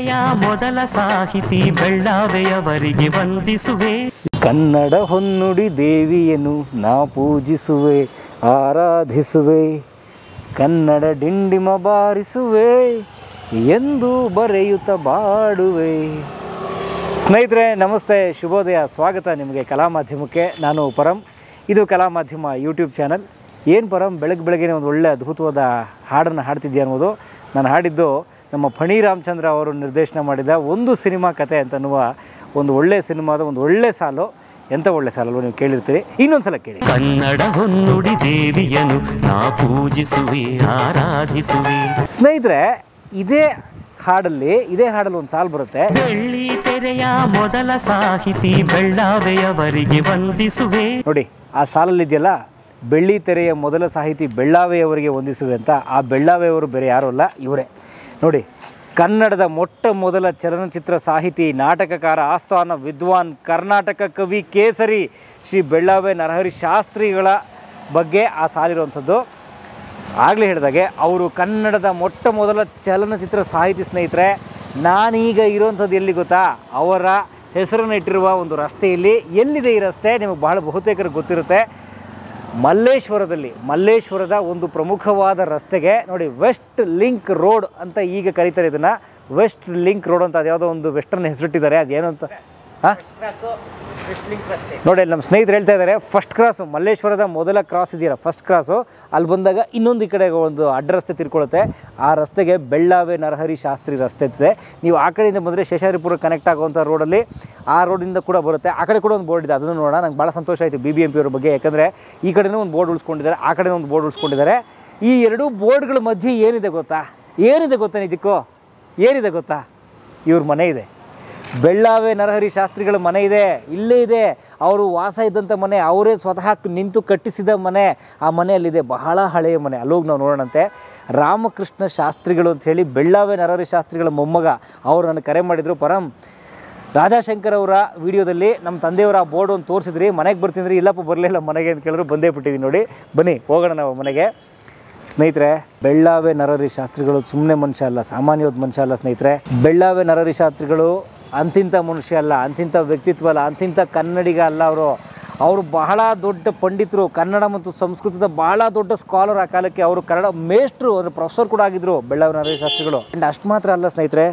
ತೆರೆಯ ಮೊದಲ ಸಾಹಿತಿ ಬೆಳ್ಳಾವೆಯವರಿಗೆ ವಂದಿಸುವೆ. ಕನ್ನಡ ಹೊನ್ನುಡಿ ದೇವಿಯನ್ನು ನಾ ಪೂಜಿಸುವೆ, ಆರಾಧಿಸುವೆ, ಕನ್ನಡ ಡಿಂಡಿಮ ಬಾರಿಸುವೆ ಎಂದು ಬರೆಯುತ್ತ ಬಾಡುವೆ. ಸ್ನೇಹಿತರೆ ನಮಸ್ತೆ, ಶುಭೋದಯ, ಸ್ವಾಗತ ನಿಮಗೆ ಕಲಾ ಮಾಧ್ಯಮಕ್ಕೆ. ನಾನು ಪರಂ, ಇದು ಕಲಾ ಮಾಧ್ಯಮ ಯೂಟ್ಯೂಬ್ ಚಾನಲ್. ಏನು ಪರಂ, ಬೆಳಗ್ಗೆ ಒಂದು ಒಳ್ಳೆ ಅದ್ಭುತವಾದ ಹಾಡನ್ನು ಹಾಡ್ತಿದ್ದೆ ಅನ್ನೋದು. ನಾನು ಹಾಡಿದ್ದು ನಮ್ಮ ಫಣಿ ರಾಮಚಂದ್ರ ಅವರು ನಿರ್ದೇಶನ ಮಾಡಿದ ಒಂದು ಸಿನಿಮಾ ಕತೆ ಅಂತನ್ನುವ ಒಂದು ಒಳ್ಳೆಯ ಸಿನಿಮಾದ ಒಂದು ಒಳ್ಳೆ ಸಾಲು. ಎಂಥ ಒಳ್ಳೆ ಸಾಲಲ್ವ, ನೀವು ಕೇಳಿರ್ತೀರಿ. ಇನ್ನೊಂದು ಸಲ ಕೇಳಿ. ಕನ್ನಡ ಹೊನ್ನುಡಿ ದೇವಿಯನ್ನು ನಾ ಪೂಜಿಸುವೆ, ಆರಾಧಿಸುವೆ. ಸ್ನೇಹಿತರೆ, ಇದೇ ಹಾಡಲ್ಲಿ ಒಂದು ಸಾಲು ಬರುತ್ತೆ. ಬೆಳ್ಳಿ ತೆರೆಯ ಮೊದಲ ಸಾಹಿತಿ ಬೆಳ್ಳಾವೆಯವರಿಗೆ ವಂದಿಸುವೆ. ನೋಡಿ, ಆ ಸಾಲಲ್ಲಿದೆಯಲ್ಲ, ಬೆಳ್ಳಿ ತೆರೆಯ ಮೊದಲ ಸಾಹಿತಿ ಬೆಳ್ಳಾವೆಯವರಿಗೆ ವಂದಿಸುವೆ ಅಂತ. ಆ ಬೆಳ್ಳಾವೆಯವರು ಬೇರೆ ಯಾರೂ ಅಲ್ಲ, ಇವರೇ. ನೋಡಿ, ಕನ್ನಡದ ಮೊಟ್ಟ ಮೊದಲ ಚಲನಚಿತ್ರ ಸಾಹಿತಿ, ನಾಟಕಕಾರ, ಆಸ್ಥಾನ ವಿದ್ವಾನ್, ಕರ್ನಾಟಕ ಕವಿ ಕೇಸರಿ ಶ್ರೀ ಬೆಳ್ಳಾವೆ ನರಹರಿ ಶಾಸ್ತ್ರಿಗಳ ಬಗ್ಗೆ ಆ ಸಾಲಿರುವಂಥದ್ದು. ಆಗಲೇ ಹೇಳಿದಾಗೆ ಅವರು ಕನ್ನಡದ ಮೊಟ್ಟ ಮೊದಲ ಚಲನಚಿತ್ರ ಸಾಹಿತಿ. ಸ್ನೇಹಿತರೆ, ನಾನೀಗ ಇರುವಂಥದ್ದು ಎಲ್ಲಿ ಗೊತ್ತಾ? ಅವರ ಹೆಸರನ್ನು ಇಟ್ಟಿರುವ ಒಂದು ರಸ್ತೆಯಲ್ಲಿ. ಎಲ್ಲಿದೆ ಈ ರಸ್ತೆ? ನಿಮಗೆ ಬಹಳ ಬಹುತೇಕರಿಗೆ ಗೊತ್ತಿರುತ್ತೆ. ಮಲ್ಲೇಶ್ವರದ ಒಂದು ಪ್ರಮುಖವಾದ ರಸ್ತೆಗೆ ನೋಡಿ, ವೆಸ್ಟ್ ಲಿಂಕ್ ರೋಡ್ ಅಂತ ಈಗ ಕರೀತಾರೆ ಇದನ್ನು. ವೆಸ್ಟ್ ಲಿಂಕ್ ರೋಡ್ ಅಂತ, ಅದು ಯಾವುದೋ ಒಂದು ವೆಸ್ಟರ್ನ್ ಹೆಸರಿಟ್ಟಿದ್ದಾರೆ. ಅದೇನು ಅಂತ ನೋಡಿ, ನಮ್ಮ ಸ್ನೇಹಿತರು ಹೇಳ್ತಾ ಇದ್ದಾರೆ, ಫಸ್ಟ್ ಕ್ರಾಸು, ಮಲ್ಲೇಶ್ವರದ ಮೊದಲ ಕ್ರಾಸ್ ಇದೆಯಲ್ಲ, ಫಸ್ಟ್ ಕ್ರಾಸು, ಅಲ್ಲಿ ಬಂದಾಗ ಇನ್ನೊಂದು ಈ ಕಡೆ ಒಂದು ಅಡ್ಡ ರಸ್ತೆ ತಿರ್ಕೊಳ್ಳುತ್ತೆ. ಆ ರಸ್ತೆಗೆ ಬೆಳ್ಳಾವೆ ನರಹರಿ ಶಾಸ್ತ್ರಿ ರಸ್ತೆ ಇದೆ. ನೀವು ಆ ಕಡೆಯಿಂದ ಬಂದರೆ ಶೇಷಾದ್ರಿಪುರ ಕನೆಕ್ಟ್ ಆಗುವಂಥ ರೋಡಲ್ಲಿ, ಆ ರೋಡಿಂದ ಕೂಡ ಬರುತ್ತೆ. ಆ ಕಡೆ ಕೂಡ ಒಂದು ಬೋರ್ಡ್ ಇದೆ, ಅದನ್ನು ನೋಡೋಣ. ನಂಗೆ ಭಾಳ ಸಂತೋಷ ಆಯಿತು BBMP ಅವ್ರ ಬಗ್ಗೆ, ಯಾಕಂದರೆ ಈ ಕಡೆನೂ ಒಂದು ಬೋರ್ಡ್ ಉಳಿಸ್ಕೊಂಡಿದ್ದಾರೆ, ಆ ಕಡೆ ಒಂದು ಬೋರ್ಡ್ ಉಳಿಸ್ಕೊಂಡಿದ್ದಾರೆ. ಈ ಎರಡೂ ಬೋರ್ಡ್ಗಳ ಮಧ್ಯೆ ಏನಿದೆ ಗೊತ್ತಾ? ನಿಜಕ್ಕೂ ಏನಿದೆ ಗೊತ್ತಾ? ಇವ್ರ ಮನೆ ಇದೆ. ಬೆಳ್ಳಾವೆ ನರಹರಿ ಶಾಸ್ತ್ರಿಗಳ ಮನೆ ಇದೆ, ಇಲ್ಲೇ ಇದೆ. ಅವರು ವಾಸ ಇದ್ದಂಥ ಮನೆ, ಅವರೇ ಸ್ವತಃ ನಿಂತು ಕಟ್ಟಿಸಿದ ಮನೆ. ಆ ಮನೆಯಲ್ಲಿದೆ, ಬಹಳ ಹಳೆಯ ಮನೆ. ಅಲ್ಲೋಗಿ ನಾವು ನೋಡೋಣಂತೆ. ರಾಮಕೃಷ್ಣ ಶಾಸ್ತ್ರಿಗಳು ಅಂಥೇಳಿ ಬೆಳ್ಳಾವೆ ನರಹರಿ ಶಾಸ್ತ್ರಿಗಳ ಮೊಮ್ಮಗ. ಅವರು ನನಗೆ ಕರೆ ಮಾಡಿದರು, ಪರಂ, ರಾಜಾಶಂಕರ್ ಅವರ ವಿಡಿಯೋದಲ್ಲಿ ನಮ್ಮ ತಂದೆಯವರ ಆ ಬೋರ್ಡ್ ಒಂದು ತೋರಿಸಿದ್ರಿ, ಮನೆಗೆ ಬರ್ತಿದ್ರಿ. ಇಲ್ಲಪ್ಪ ಬರಲಿಲ್ಲ ಮನೆಗೆ ಅಂತ ಕೇಳಿದ್ರು. ಬಂದೇ ಬಿಟ್ಟಿದ್ದೀವಿ ನೋಡಿ, ಬನ್ನಿ ಹೋಗೋಣ ನಾವು ಮನೆಗೆ. ಸ್ನೇಹಿತರೆ, ಬೆಳ್ಳಾವೆ ನರಹರಿ ಶಾಸ್ತ್ರಿಗಳು ಸುಮ್ಮನೆ ಮನುಷ್ಯ ಅಲ್ಲ, ಸಾಮಾನ್ಯವಾದ ಮನುಷ್ಯ ಅಲ್ಲ. ಸ್ನೇಹಿತರೆ, ಬೆಳ್ಳಾವೆ ನರಹರಿ ಶಾಸ್ತ್ರಿಗಳು ಅಂತಿಂಥ ಮನುಷ್ಯ ಅಲ್ಲ, ಅಂತಿಂಥ ವ್ಯಕ್ತಿತ್ವ ಅಲ್ಲ, ಅಂತಿಂಥ ಕನ್ನಡಿಗ ಅಲ್ಲ. ಅವರು ಬಹಳ ದೊಡ್ಡ ಪಂಡಿತರು, ಕನ್ನಡ ಮತ್ತು ಸಂಸ್ಕೃತದ ಬಹಳ ದೊಡ್ಡ ಸ್ಕಾಲರ್. ಆ ಕಾಲಕ್ಕೆ ಅವರು ಕನ್ನಡ ಮೇಷ್ಟ್ರು, ಅಂದರೆ ಪ್ರೊಫೆಸರ್ ಕೂಡ ಆಗಿದ್ದರು ಬೆಳ್ಳಾವೆ ನರಹರಿ ಶಾಸ್ತ್ರಿಗಳು. ಆ್ಯಂಡ್ ಅಷ್ಟು ಮಾತ್ರ ಅಲ್ಲ ಸ್ನೇಹಿತರೆ,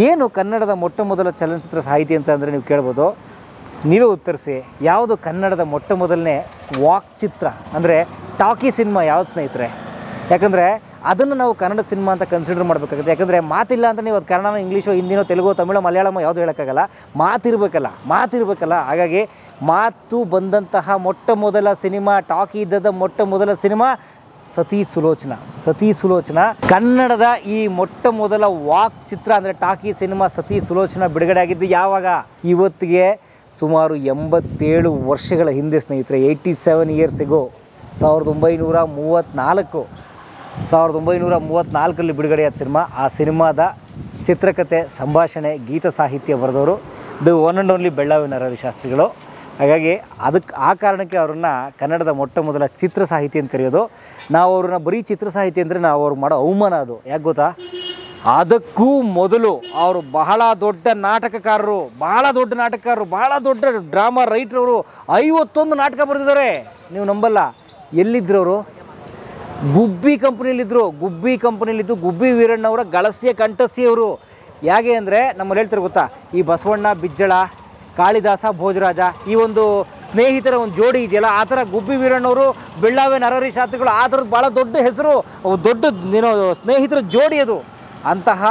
ಏನು ಕನ್ನಡದ ಮೊಟ್ಟ ಮೊದಲ ಚಲನಚಿತ್ರ ಸಾಹಿತಿ ಅಂತ ಅಂದರೆ ನೀವು ಕೇಳ್ಬೋದು. ನೀವೇ ಉತ್ತರಿಸಿ, ಯಾವುದು ಕನ್ನಡದ ಮೊಟ್ಟ ಮೊದಲನೇ ವಾಕ್ ಚಿತ್ರ ಅಂದರೆ ಟಾಕಿ ಸಿನಿಮಾ ಯಾವುದು ಸ್ನೇಹಿತರೆ? ಯಾಕಂದರೆ ಅದನ್ನು ನಾವು ಕನ್ನಡ ಸಿನಿಮಾ ಅಂತ ಕನ್ಸಿಡರ್ ಮಾಡಬೇಕಾಗುತ್ತೆ. ಯಾಕಂದರೆ ಮಾತಿಲ್ಲ ಅಂತ ನೀವು ಅದು ಕನ್ನಡ, ಇಂಗ್ಲೀಷು, ಹಿಂದಿನೋ, ತೆಲುಗು, ತಮಿಳು, ಮಲಯಾಳಮ ಯಾವುದು ಹೇಳೋಕ್ಕಾಗಲ್ಲ. ಮಾತಿರಬೇಕಲ್ಲ. ಹಾಗಾಗಿ ಮಾತು ಬಂದಂತಹ ಮೊಟ್ಟ ಮೊದಲ ಸಿನಿಮಾ, ಟಾಕಿ ಇದ್ದದ ಮೊಟ್ಟ ಮೊದಲ ಸಿನಿಮಾ ಸತಿ ಸುಲೋಚನ. ಕನ್ನಡದ ಈ ಮೊಟ್ಟ ಮೊದಲ ವಾಕ್ ಚಿತ್ರ ಅಂದರೆ ಟಾಕಿ ಸಿನಿಮಾ ಸತಿ ಸುಲೋಚನ ಬಿಡುಗಡೆ ಆಗಿದ್ದು ಯಾವಾಗ? ಇವತ್ತಿಗೆ ಸುಮಾರು 87 ವರ್ಷಗಳ ಹಿಂದೆ ಸ್ನೇಹಿತರೆ. 87 ಇಯರ್ಸ್ ಎಗೋ, 1934ರಲ್ಲಿ ಬಿಡುಗಡೆಯಾದ ಸಿನಿಮಾ. ಆ ಸಿನಿಮಾದ ಚಿತ್ರಕಥೆ, ಸಂಭಾಷಣೆ, ಗೀತ ಸಾಹಿತ್ಯ ಬರೆದವರು the one and only Bellave Narahari ಶಾಸ್ತ್ರಿಗಳು. ಹಾಗಾಗಿ ಆ ಕಾರಣಕ್ಕೆ ಅವರನ್ನು ಕನ್ನಡದ ಮೊಟ್ಟ ಮೊದಲ ಚಿತ್ರ ಸಾಹಿತಿ ಅಂತ ಕರೆಯೋದು. ನಾವು ಅವ್ರನ್ನ ಬರೀ ಚಿತ್ರ ಸಾಹಿತಿ ಅಂದರೆ ನಾವು ಅವ್ರಿಗೆ ಮಾಡೋ ಅವಮಾನ ಅದು. ಯಾಕೆ ಗೊತ್ತಾ? ಅದಕ್ಕೂ ಮೊದಲು ಅವರು ಬಹಳ ದೊಡ್ಡ ನಾಟಕಕಾರರು, ಬಹಳ ದೊಡ್ಡ ಡ್ರಾಮಾ ರೈಟ್ರವರು. 51 ನಾಟಕ ಬರೆದಿದ್ದಾರೆ. ನೀವು ನಂಬಲ್ಲ. ಎಲ್ಲಿದ್ದರು ಅವರು? ಗುಬ್ಬಿ ಕಂಪ್ನಿಯಲ್ಲಿದ್ದು ಗುಬ್ಬಿ ವೀರಣ್ಣವರ ಗಳಸ್ಯ ಕಂಠಸಿಯವರು. ಹೇಗೆ ಅಂದರೆ ನಮ್ಮಲ್ಲಿ ಹೇಳ್ತಾರೆ ಗೊತ್ತಾ, ಈ ಬಸವಣ್ಣ ಬಿಜ್ಜಳ, ಕಾಳಿದಾಸ ಭೋಜರಾಜ, ಈ ಒಂದು ಸ್ನೇಹಿತರ ಒಂದು ಜೋಡಿ ಇದೆಯಲ್ಲ, ಆ ಥರ ಗುಬ್ಬಿ ವೀರಣ್ಣವರು, ಬೆಳ್ಳಾವೆ ನರಹರಿ ಶಾಸ್ತ್ರಿಗಳು, ಆ ಥರದ್ದು ಭಾಳ ದೊಡ್ಡ ಹೆಸರು, ದೊಡ್ಡ ಸ್ನೇಹಿತರ ಜೋಡಿ ಅದು. ಅಂತಹ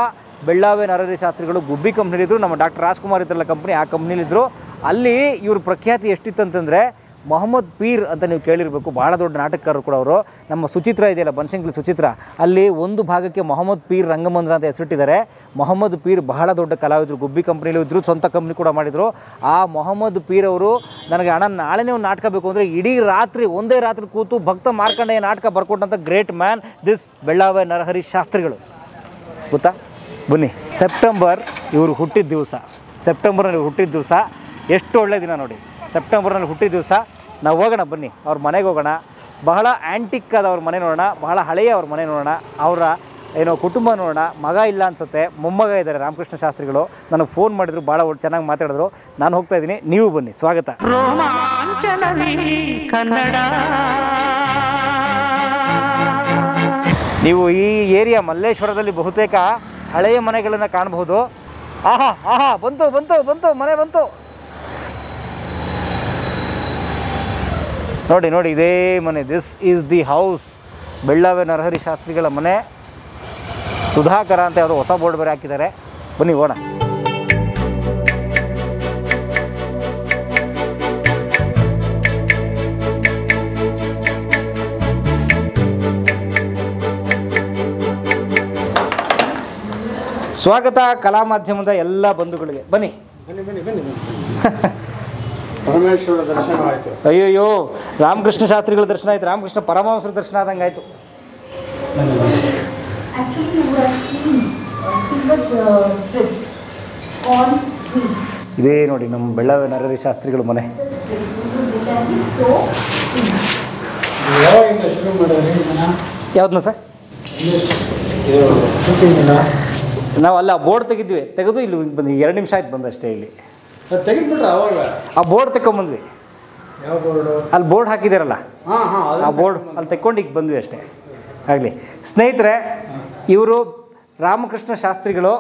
ಬೆಳ್ಳಾವೆ ನರಹರಿ ಶಾಸ್ತ್ರಿಗಳು ಗುಬ್ಬಿ ಕಂಪ್ನಿಲಿದ್ದರು. ನಮ್ಮ ಡಾಕ್ಟರ್ ರಾಜ್ಕುಮಾರ್ ಇದ್ರಲ್ಲ ಕಂಪ್ನಿ, ಆ ಕಂಪ್ನಿಲಿದ್ದರು. ಅಲ್ಲಿ ಇವ್ರ ಪ್ರಖ್ಯಾತಿ ಎಷ್ಟಿತ್ತಂತಂದರೆ, ಮೊಹಮ್ಮದ್ ಪೀರ್ ಅಂತ ನೀವು ಕೇಳಿರಬೇಕು, ಭಾಳ ದೊಡ್ಡ ನಾಟಕಕಾರರು ಕೂಡ ಅವರು. ನಮ್ಮ ಸುಚಿತ್ರ ಇದೆಯಲ್ಲ, ಬನಶಂಕರಿ ಸುಚಿತ್ರ, ಅಲ್ಲಿ ಒಂದು ಭಾಗಕ್ಕೆ ಮೊಹಮ್ಮದ್ ಪೀರ್ ರಂಗಮಂದಿರ ಅಂತ ಹೆಸರಿಟ್ಟಿದ್ದಾರೆ. ಮೊಹಮ್ಮದ್ ಪೀರ್ ಬಹಳ ದೊಡ್ಡ ಕಲಾವಿದರು, ಗುಬ್ಬಿ ಕಂಪ್ನಿಲೂ ಇದ್ದರು, ಸ್ವಂತ ಕಂಪ್ನಿ ಕೂಡ ಮಾಡಿದರು. ಆ ಮೊಹಮ್ಮದ್ ಪೀರ್ ಅವರು ನನಗೆ ನಾಳೆನೇ ಒಂದು ನಾಟಕ ಬೇಕು ಅಂದರೆ ಒಂದೇ ರಾತ್ರಿ ಕೂತು ಭಕ್ತ ಮಾರ್ಕಂಡೇಯ ನಾಟಕ ಬರ್ಕೊಟ್ಟಂಥ great man this Bellave Narahari ಶಾಸ್ತ್ರಿಗಳು. ಗೊತ್ತಾ? ಬನ್ನಿ, ಇವರು ಹುಟ್ಟಿದ ದಿವಸ, ಸೆಪ್ಟೆಂಬರ್ನಲ್ಲಿ ಹುಟ್ಟಿದ ದಿವಸ. ಎಷ್ಟು ಒಳ್ಳೆ ದಿನ ನೋಡಿ, ಸೆಪ್ಟೆಂಬರ್ನಲ್ಲಿ ಹುಟ್ಟಿದ ದಿವಸ. ನಾವು ಹೋಗೋಣ ಬನ್ನಿ, ಅವ್ರ ಮನೆಗೆ ಹೋಗೋಣ. ಬಹಳ ಆ್ಯಂಟಿಕ್ ಆದ ಅವ್ರ ಮನೆ ನೋಡೋಣ, ಬಹಳ ಹಳೆಯ ಅವ್ರ ಮನೆ ನೋಡೋಣ. ಅವರ ಏನೋ ಕುಟುಂಬ ನೋಡೋಣ. ಮಗ ಇಲ್ಲ ಅನ್ಸುತ್ತೆ, ಮೊಮ್ಮಗ ಇದ್ದಾರೆ ರಾಮಕೃಷ್ಣ ಶಾಸ್ತ್ರಿಗಳು. ನನಗೆ ಫೋನ್ ಮಾಡಿದ್ರು, ಭಾಳ ಚೆನ್ನಾಗಿ ಮಾತಾಡಿದ್ರು. ನಾನು ಹೋಗ್ತಾ ಇದ್ದೀನಿ, ನೀವು ಬನ್ನಿ. ಸ್ವಾಗತ. ಕನ್ನಡ ನೀವು ಈ ಏರಿಯಾ ಮಲ್ಲೇಶ್ವರದಲ್ಲಿ ಬಹುತೇಕ ಹಳೆಯ ಮನೆಗಳನ್ನು ಕಾಣಬಹುದು. ಆಹಾ ಆಹಾ, ಬಂತು ಬಂತು ಬಂತು, ಮನೆ ಬಂತು ನೋಡಿ ನೋಡಿ, ಇದೇ ಮನೆ. This is the house. Bellave Narahari ಶಾಸ್ತ್ರಿಗಳ ಮನೆ. ಸುಧಾಕರ ಅಂತ ಯಾವುದೋ ಹೊಸ ಬೋರ್ಡ್ ಬೇರೆ ಹಾಕಿದ್ದಾರೆ. ಬನ್ನಿ ಹೋಗೋಣ. ಸ್ವಾಗತ ಕಲಾ ಮಾಧ್ಯಮದ ಎಲ್ಲ ಬಂಧುಗಳಿಗೆ. ಬನ್ನಿ ಬನ್ನಿ ಬನ್ನಿ ಬನ್ನಿ ಪರಮೇಶ್ವರ ದರ್ಶನ ಆಯಿತು. ಅಯ್ಯೋಯ್ಯೋ, ರಾಮಕೃಷ್ಣ ಶಾಸ್ತ್ರಿಗಳ ದರ್ಶನ ಆಯ್ತು, ರಾಮಕೃಷ್ಣ ಪರಮಹಂಸರ ದರ್ಶನ ಆದಂಗೆ ಆಯಿತು. ಇದೇ ನೋಡಿ ನಮ್ಮ ಬೆಳ್ಳಾವೆ ನರಹರಿ ಶಾಸ್ತ್ರಿಗಳ ಮನೆ. ಯಾವಾಗಿಂದ ಶುರು ಮಾಡಿದ್ರಿ? ಯಾವ್ದನ್ನ ಸರ್? ನಾವು ಅಲ್ಲ ಬೋರ್ಡ್ ತೆಗೆದು ಇಲ್ಲಿ ಬಂದ್ವಿ. 2 ನಿಮಿಷ ಆಯ್ತು ಬಂದಷ್ಟೇ. ಇಲ್ಲಿ ತೆಗೆದ್ಬಿಟ್ರೆ ಅವಾಗ ಆ ಬೋರ್ಡ್ ತೆಕ್ಕೊಂಬಂದ್ವಿ. ಯಾವ ಬೋರ್ಡು? ಅಲ್ಲಿ ಬೋರ್ಡ್ ಹಾಕಿದಾರಲ್ಲ, ಹಾಂ ಹಾಂ, ಆ ಬೋರ್ಡ್ ಅಲ್ಲಿ ತೆಕ್ಕೊಂಡು ಈಗ ಬಂದ್ವಿ ಅಷ್ಟೇ. ಆಗಲಿ ಸ್ನೇಹಿತರೆ, ಇವರು ರಾಮಕೃಷ್ಣ ಶಾಸ್ತ್ರಿಗಳು,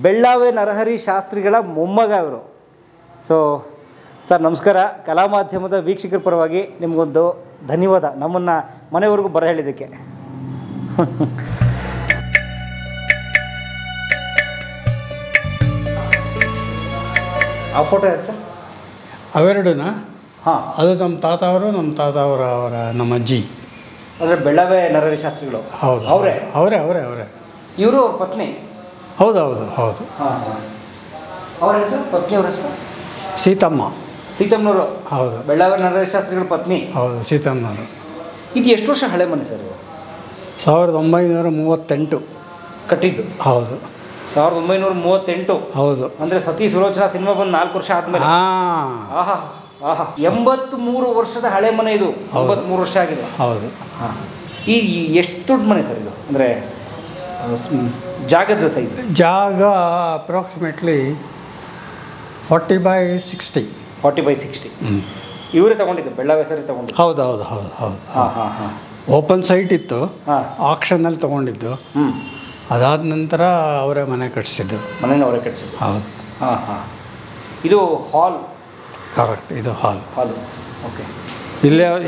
ಬೆಳ್ಳಾವೆ ನರಹರಿ ಶಾಸ್ತ್ರಿಗಳ ಮೊಮ್ಮಗ ಇವರು. ಸೊ ಸರ್ ನಮಸ್ಕಾರ. ಕಲಾ ಮಾಧ್ಯಮದ ವೀಕ್ಷಕರ ಪರವಾಗಿ ನಿಮಗೊಂದು ಧನ್ಯವಾದ, ನಮ್ಮನ್ನು ಮನೆವರೆಗೂ ಬರ ಹೇಳಿದ್ದಕ್ಕೆ. ಆ ಫೋಟೋ ಯಾರು ಸರ್? ಅವೆರಡುನಾ? ಹಾಂ, ಅದು ನಮ್ಮ ತಾತ ಅವರು, ನಮ್ಮ ಅಜ್ಜಿ. ಅಂದರೆ ಬೆಳ್ಳಾವೆ ನರಹರಿ ಶಾಸ್ತ್ರಿಗಳು. ಹೌದು, ಅವರೇ ಅವರೇ ಅವರೇ ಅವರೇ ಇವರು ಅವ್ರ ಪತ್ನಿ. ಹೌದು ಹೌದು ಹೌದು. ಹಾಂ ಹಾಂ. ಅವ್ರ ಹೆಸರು, ಪತ್ನಿ ಅವ್ರ ಹೆಸರು? ಸೀತಮ್ಮ. ಸೀತಮ್ಮನವರು. ಹೌದು, ಬೆಳ್ಳಾವೆ ನರಹರಿ ಶಾಸ್ತ್ರಿಗಳ ಪತ್ನಿ. ಹೌದು, ಸೀತಮ್ಮನವರು. ಇದು ಎಷ್ಟು ವರ್ಷ ಹಳೆ ಮನೆ ಸರ್ ಇದು? 1938 ಕಟ್ಟಿದ್ದು. ಹೌದು, 1938. ಹೌದು. ಅಂದರೆ ಸತಿ ಸುಲೋಚನಾ ಸಿನಿಮಾ ಬಂದು 4 ವರ್ಷ ಆದಮೇಲೆ. ಹಾಂ, ಆಹಾ ಆಹಾ, 83 ವರ್ಷದ ಹಳೆ ಮನೆ ಇದು. 83 ವರ್ಷ ಆಗಿದೆ. ಹೌದು. ಹಾಂ. ಈ ಎಷ್ಟು ದೊಡ್ಡ ಮನೆ ಸರ್ ಇದು? ಅಂದರೆ ಜಾಗದ ಸೈಜ್? ಜಾಗ ಅಪ್ರಾಕ್ಸಿಮೇಟ್ಲಿ 40/60. 40/60. ಇವರೇ ತಗೊಂಡಿದ್ದು, ಬೆಳ್ಳಾವೆ ಸರಿ ತಗೊಂಡಿದ್ದು? ಹೌದು ಹೌದು ಹೌದು ಹೌದು. ಹಾಂ ಹಾಂ ಹಾಂ. ಓಪನ್ ಸೈಟ್ ಇತ್ತು, ಹಾಂ. ಆಕ್ಷನಲ್ಲಿ ತೊಗೊಂಡಿದ್ದು. ಅದಾದ ನಂತರ ಅವರೇ ಮನೆ ಕಟ್ಟಿಸಿದ್ದು. ಮನೇನ ಅವರೇ ಕಟ್ಟಿಸಿದ್ದು? ಹೌದು. ಹಾಂ ಹಾಂ. ಇದು ಹಾಲ್? ಕರೆಕ್ಟ್, ಇದು ಹಾಲು. ಓಕೆ.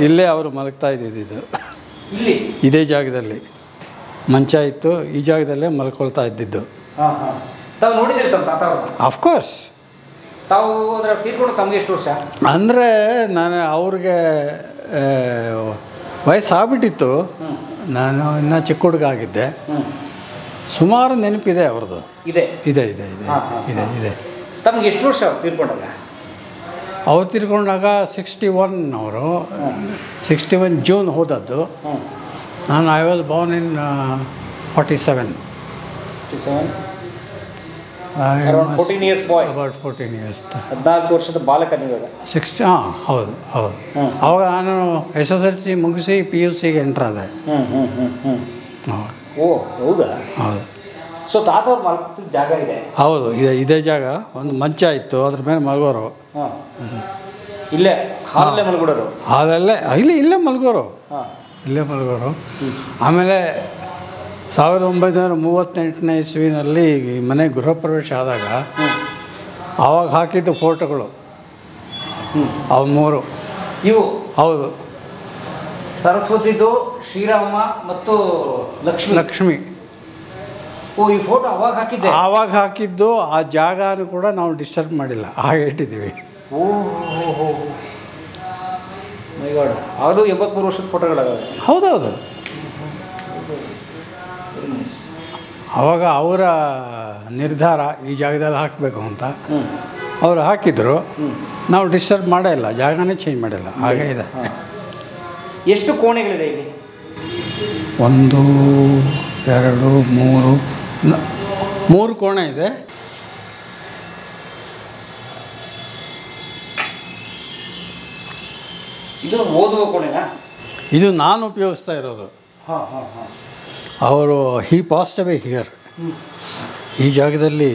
ಇಲ್ಲೇ ಅವರು ಮಲಗ್ತಾ ಇದ್ದಿದ್ದು. ಇಲ್ಲಿ ಇದೇ ಜಾಗದಲ್ಲಿ ಮಂಚ ಇತ್ತು, ಈ ಜಾಗದಲ್ಲೇ ಮಲ್ಕೊಳ್ತಾ ಇದ್ದಿದ್ದು. ಹಾಂ ಹಾಂ. ತಾವು ನೋಡಿದಿರಿ ತಮ್ಮ ತಾತ ಅವರು? ಅಫ್ಕೋರ್ಸ್. ತಾವು ಅಂದರೆ ತೀರ್ಕೊಂಡು ತಮಗೆ ಎಷ್ಟು ವರ್ಷ? ಅಂದರೆ ನಾನು ಅವ್ರಿಗೆ ವಯಸ್ಸಾಗ್ಬಿಟ್ಟಿತ್ತು, ನಾನು ಇನ್ನೂ ಚಿಕ್ಕ ಹುಡುಗ ಆಗಿದ್ದೆ. ಸುಮಾರು ನೆನಪಿದೆ ಅವ್ರದ್ದು. ಇದೆ ಇದೆ ಇದೆ ಇದೆ ಇದೆ ಇದೆ. ತಮಗೆ ಎಷ್ಟು ವರ್ಷ ತೀರ್ಕೊಂಡಾಗ? ಅವ್ರು ತೀರ್ಕೊಂಡಾಗ 61. ಅವರು 61 ಜೂನ್ ಹೋದದ್ದು. ನಾನು I was born in 47. 14 years boy. About 14 years. 14 ವರ್ಷದ ಬಾಲಕ ನೀವಾಗ? 60. ಹಾಂ, ಹೌದು ಹೌದು. ಅವಾಗ ನಾನು SSLC ಮುಗಿಸಿ PUCಗೆ ಎಂಟ್ರಾದೆ. ಓ ಹೌದಾ? ಹೌದು. ಸೊ ತಾತ ಅವ್ರು ಮಲ್ಕೋತಿದ್ದ ಜಾಗ ಇದೆ? ಹೌದು, ಇದೇ ಜಾಗ. ಒಂದು ಮಂಚ ಇತ್ತು, ಅದ್ರ ಮೇಲೆ ಮಲಗೋರು. ಹಾಂ. ಇಲ್ಲೇ ಹಾಲಲ್ಲೇ ಮಲ್ಕೊಡೋರು? ಹಾಲಲ್ಲೇ, ಇಲ್ಲೇ ಮಲಗೋರು. ಹಾಂ, ಇಲ್ಲೇ ಮಲಗೋರು. ಆಮೇಲೆ 1938ನೇ ಇಸ್ವಿನಲ್ಲಿ ಈ ಮನೆ ಗೃಹ ಪ್ರವೇಶ ಆದಾಗ ಆವಾಗ ಹಾಕಿದ್ದು ಫೋಟೋಗಳು ಅವು 3. ಇವು? ಹೌದು. ಸರಸ್ವತಿದು, ಶ್ರೀರಾಮ ಮತ್ತು ಲಕ್ಷ್ಮಿ. ಓ, ಈ ಫೋಟೋ ಅವಾಗ ಹಾಕಿದ್ದೆ? ಆವಾಗ ಹಾಕಿದ್ದು. ಆ ಜಾಗನೂ ಕೂಡ ನಾವು ಡಿಸ್ಟರ್ಬ್ ಮಾಡಿಲ್ಲ, ಹಾಗೆ ಇಟ್ಟಿದ್ದೀವಿ. ಓ ಮೈ ಗಾಡ್. ಅದು 83 ವರ್ಷದ ಫೋಟೋಗಳಾಗವೆ? ಹೌದೌದು. ಆವಾಗ ಅವರ ನಿರ್ಧಾರ ಈ ಜಾಗದಲ್ಲಿ ಹಾಕಬೇಕು ಅಂತ ಅವರು ಹಾಕಿದ್ರು. ನಾವು ಡಿಸ್ಟರ್ಬ್ ಮಾಡೇ ಇಲ್ಲ, ಜಾಗನೇ ಚೇಂಜ್ ಮಾಡಿಲ್ಲ, ಹಾಗೆ ಇದೆ. ಎಷ್ಟು ಕೋಣೆಗಳಿದೆ ಇಲ್ಲಿ? 1 2 3 ಕೋಣೆ ಇದೆ. ಇದು ಓದುವ ಕೋಣೆನಾ? ಇದು ನಾನು ಉಪಯೋಗಿಸ್ತಾ ಇರೋದು. ಹಾಂ ಹಾಂ ಹಾಂ. ಅವರು ಹಿ ಪಾಸ್ಟ್ ಅವೇ ಹಿಯರ್. ಈ ಜಾಗದಲ್ಲಿ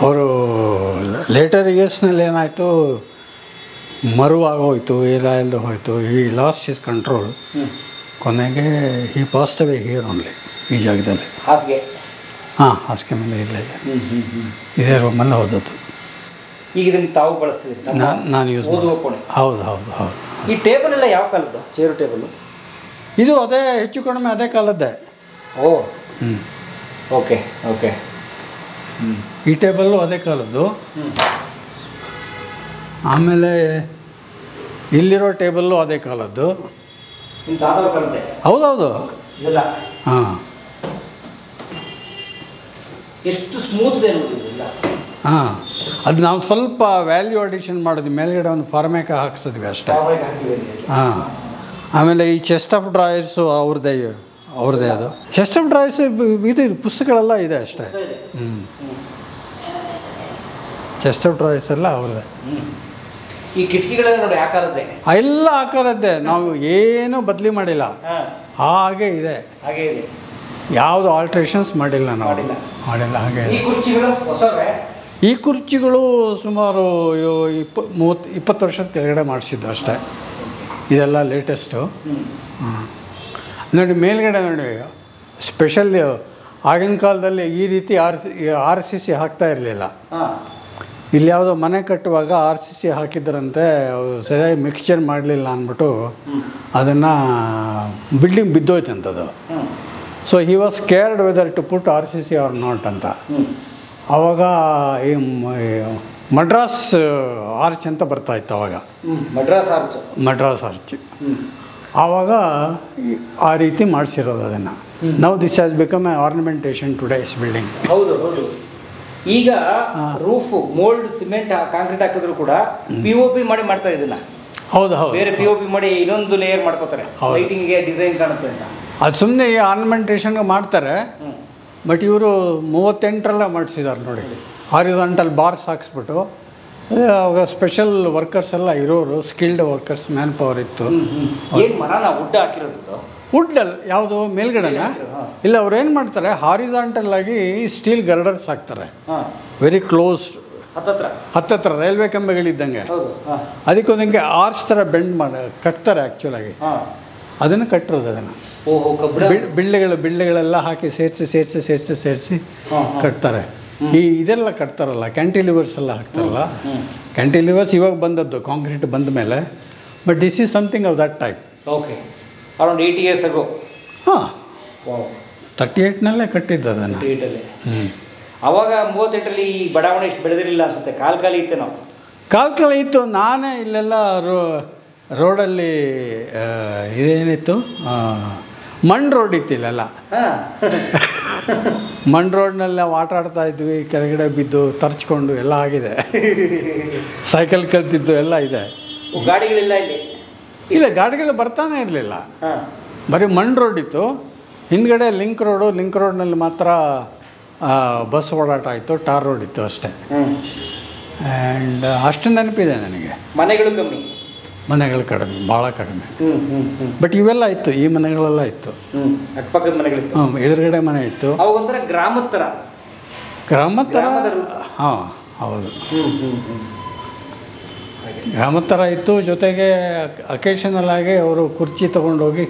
ಅವರು ಲೇಟರ್ ಇಯರ್ಸ್ನಲ್ಲಿ ಏನಾಯಿತು, ಮರುವಾಗೋಯ್ತು, ಎಲ್ಲ ಹೋಯಿತು. ಈ ಲಾಸ್ಟ್ ಇಸ್ ಕಂಟ್ರೋಲ್. ಕೊನೆಗೆ ಹಿ ಪಾಸ್ಟ್ ಅವೇ ಹಿಯರ್ ಓನ್ಲಿ, ಈ ಜಾಗದಲ್ಲಿ. ಹಾಸಿಗೆ ಹಾಸಿಗೆ ಮೇಲೆ ಇಲ್ಲೇ ಇದೇ ರೂಮಲ್ಲಿ ಹೋದದ್ದು. ಈಗ ಇದನ್ನು ತಾವು ಬಳಸ್ತಿದ್ರಿ? ನಾನು ಯೂಸ್ ಓದುವ ಕೋಣೆ. ಹೌದು ಹೌದು ಹೌದು. ಈ ಟೇಬಲ್ ಎಲ್ಲ ಯಾವ ಕಾಲದ್ದು? ಚೇರು ಟೇಬಲು ಇದು ಅದೇ ಹೆಚ್ಚು ಕಡಿಮೆ ಅದೇ ಕಾಲದ್ದೇ. ಓ ಓಕೆ ಓಕೆ. ಈ ಟೇಬಲ್ಲು ಅದೇ ಕಾಲದ್ದು. ಆಮೇಲೆ ಇಲ್ಲಿರೋ ಟೇಬಲ್ಲು ಅದೇ ಕಾಲದ್ದು. ಹೌದೌದು. ಹಾಂ, ಎಷ್ಟು ಸ್ಮೂತ್ ಇದೆ ನೋಡಿಲ್ಲ. ಹಾಂ, ಅದು ನಾವು ಸ್ವಲ್ಪ ವ್ಯಾಲ್ಯೂ ಅಡಿಷನ್ ಮಾಡಿದ್ವಿ, ಮೇಲ್ಗಡೆ ಒಂದು ಫಾರ್ಮೇಕ ಹಾಕ್ಸಿದ್ವಿ ಅಷ್ಟೇ. ಹಾಂ. ಆಮೇಲೆ ಈ ಚೆಸ್ಟ್ ಆಫ್ ಡ್ರಾಯರ್ಸು ಅವ್ರದ್ದೇ ಅದು. ಚೆಸ್ಟ್ ಆಫ್ ಡ್ರಾಯರ್ಸ್ ಇದು ಪುಸ್ತಕಗಳೆಲ್ಲ ಇದೆ ಅಷ್ಟೇ. ಚೆಸ್ಟ್ ಆಫ್ ಡ್ರಾಯರ್ಸ್ ಎಲ್ಲ ಅವ್ರದ್ದೇ. ಈ ಕಿಟಕಿಗಳೆಲ್ಲ ನೋಡಿ ಆಕಾರದ್ದೇ, ಎಲ್ಲ ಆಕಾರದ್ದೇ. ನಾವು ಏನೂ ಬದಲಿ ಮಾಡಿಲ್ಲ, ಹಾಗೆ ಇದೆ. ಹಾಗೆ ಇದೆ, ಯಾವುದು ಆಲ್ಟ್ರೇಷನ್ಸ್ ಮಾಡಿಲ್ಲ ನಾವು. ಮಾಡಿಲ್ಲ, ಹಾಗೆ. ಈ ಕುರ್ಚಿಗಳು ಹೊಸವೇ? ಈ ಕುರ್ಚಿಗಳು ಸುಮಾರು 20 ವರ್ಷದ ಕೆಳಗಡೆ ಮಾಡಿಸಿದ್ದು ಅಷ್ಟೇ. ಇದೆಲ್ಲ ಲೇಟೆಸ್ಟು. ನೋಡಿ ಮೇಲ್ಗಡೆ ನೋಡಿ, ಸ್ಪೆಷಲ್ ಆಗಿನ ಕಾಲದಲ್ಲಿ ಈ ರೀತಿ RCC ಹಾಕ್ತಾ ಇರಲಿಲ್ಲ. ಇಲ್ಲಿ ಯಾವುದೋ ಮನೆ ಕಟ್ಟುವಾಗ RCC ಹಾಕಿದ್ರಂತೆ, ಸರಿಯಾಗಿ ಮಿಕ್ಸ್ಚರ್ ಮಾಡಲಿಲ್ಲ ಅಂದ್ಬಿಟ್ಟು ಅದನ್ನು ಬಿಲ್ಡಿಂಗ್ ಬಿದ್ದೋಯ್ತಂಥದ್ದು. So he was cared whether to put RCC or not ಅಂತ. ಆವಾಗ ಈ ಮಡ್ರಾಸ್ ಆರ್ಚ್ ಅಂತ ಬರ್ತಾಯಿತ್ತು ಅವಾಗ. ಮಡ್ರಾಸ್ ಆರ್ಚ್ ಆವಾಗ ಆ ರೀತಿ ಮಾಡಿಸಿರೋದು ಅದನ್ನು. ನಾವು this has become a ornamentation today's building. ಹೌದು ಹೌದು. ಈಗ ರೂಫ್ ಮೋಲ್ಡ್ ಸಿಮೆಂಟ್ ಕಾಂಕ್ರೀಟ್ ಹಾಕಿದ್ರು ಕೂಡ POP ಮಾಡಿ ಮಾಡ್ತಾರೆ ಇದನ್ನ. ಹೌದು ಹೌದು. ಬೇರೆ POP ಮಾಡಿ ಇನ್ನೊಂದು ಲೇಯರ್ ಮಾಡ್ಕೋತಾರೆ, ಲೈಟಿಂಗ್ಗೆ ಡಿಸೈನ್ ಕಾಣುತ್ತೆ ಅಂತ. ಅದು ಸುಮ್ಮನೆ ಈ ಆರ್ನಮೆಂಟೇಷನ್ಗೆ ಮಾಡ್ತಾರೆ. ಬಟ್ ಇವರು 38ರಲ್ಲೇ ಮಾಡಿಸಿದ್ದಾರೆ ನೋಡಿ. ಹಾರಿಜಾಂಟಲ್ ಬಾರ್ಸ್ ಹಾಕ್ಸ್ಬಿಟ್ಟು, ಅವಾಗ ಸ್ಪೆಷಲ್ ವರ್ಕರ್ಸ್ ಎಲ್ಲ ಇರೋರು, ಸ್ಕಿಲ್ಡ್ ವರ್ಕರ್ಸ್, ಮ್ಯಾನ್ ಪವರ್ ಇತ್ತು. ವುಡ್ ಹಾಕಿರೋದು? ವುಡ್ಡಲ್ಲಿ ಯಾವುದು ಮೇಲ್ಗಡೆನ ಇಲ್ಲ, ಅವ್ರು ಏನು ಮಾಡ್ತಾರೆ, ಹಾರಿಜಾಂಟಲ್ ಆಗಿ ಸ್ಟೀಲ್ ಗರ್ಡರ್ಸ್ ಹಾಕ್ತಾರೆ, ವೆರಿ ಕ್ಲೋಸ್, ಹತ್ತತ್ರ ರೈಲ್ವೆ ಕಂಬಗಳಿದ್ದಂಗೆ. ಅದಕ್ಕೊಂದಂಗೆ ಆರ್ಚ್ ಥರ ಬೆಂಡ್ ಕಟ್ತಾರೆ ಆ್ಯಕ್ಚುಲಾಗಿ. ಅದನ್ನು ಕಟ್ಟಿರೋದು. ಅದನ್ನು ಬಿಲ್ಲೆಗಳೆಲ್ಲ ಹಾಕಿ ಸೇರಿಸಿ ಕಟ್ತಾರೆ. ಇದೆಲ್ಲ ಕಟ್ತಾರಲ್ಲ, ಕ್ಯಾಂಟಿಲಿವರ್ಸ್ ಎಲ್ಲ ಹಾಕ್ತಾರಲ್ಲ. ಕ್ಯಾಂಟಿಲಿವರ್ಸ್ ಇವಾಗ ಬಂದದ್ದು, ಕಾಂಕ್ರೀಟ್ ಬಂದ ಮೇಲೆ. But this is something of that type. Okay, around 80 years ago. ಹಾಂ, 38ನಲ್ಲೇ ಕಟ್ಟಿದ್ದು ಅದನ್ನು. ಅವಾಗ 38ರಲ್ಲಿ ಈ ಬಡಾವಣೆ ಇಷ್ಟು ಬೆಳೆದಿರಲಿಲ್ಲ ಅನ್ಸುತ್ತೆ. ಕಾಲ ಇತ್ತು. ನಾವು ಕಾಲ ಇತ್ತು. ನಾನೇ ಇಲ್ಲೆಲ್ಲ ರೋಡಲ್ಲಿ ಇದೇನಿತ್ತು, ಮಣ್ಣು ರೋಡ್ ಇತ್ತು ಇಲ್ಲೆಲ್ಲ. ಮಣ್ಣು ರೋಡ್ನಲ್ಲಿ ನಾವು ಆಟ ಆಡ್ತಾ ಇದ್ವಿ, ಕೆಳಗಡೆ ಬಿದ್ದು ತರ್ಚ್ಕೊಂಡು ಎಲ್ಲ ಆಗಿದೆ. ಸೈಕಲ್ ಕಲ್ತಿದ್ದು ಎಲ್ಲ ಇದೆ. ಗಾಡಿಗಳಿಲ್ಲ ಇಲ್ಲಿ? ಇಲ್ಲ, ಗಾಡಿಗಳು ಬರ್ತಾನೆ ಇರಲಿಲ್ಲ, ಬರೀ ಮಣ್ಣು ರೋಡ್ ಇತ್ತು. ಹಿಂದ್ಗಡೆ ಲಿಂಕ್ ರೋಡ್ನಲ್ಲಿ ಮಾತ್ರ ಬಸ್ ಓಡಾಟ ಆಯಿತು, ಟಾರ್ ರೋಡ್ ಇತ್ತು ಅಷ್ಟೇ. ಆ್ಯಂಡ್ ಅಷ್ಟು ನೆನಪಿದೆ ನನಗೆ. ಮನೆಗಳು ಕಡಿಮೆ, ಭಾಳ ಕಡಿಮೆ. ಬಟ್ ಇವೆಲ್ಲ ಇತ್ತು, ಈ ಮನೆಗಳೆಲ್ಲ ಇತ್ತು. ಅಕ್ಕಪಕ್ಕದ ಮನೆಗಳಿತ್ತು. ಎದುರುಗಡೆ ಮನೆ ಇತ್ತು. ಅವಾಗೊಂಥರ ಗ್ರಾಮದ ಥರ. ಹಾಂ, ಹೌದು, ಗ್ರಾಮದ ಥರ ಇತ್ತು. ಜೊತೆಗೆ ಅಕೇಶನಲ್ ಆಗಿ ಅವರು ಕುರ್ಚಿ ತೊಗೊಂಡೋಗಿ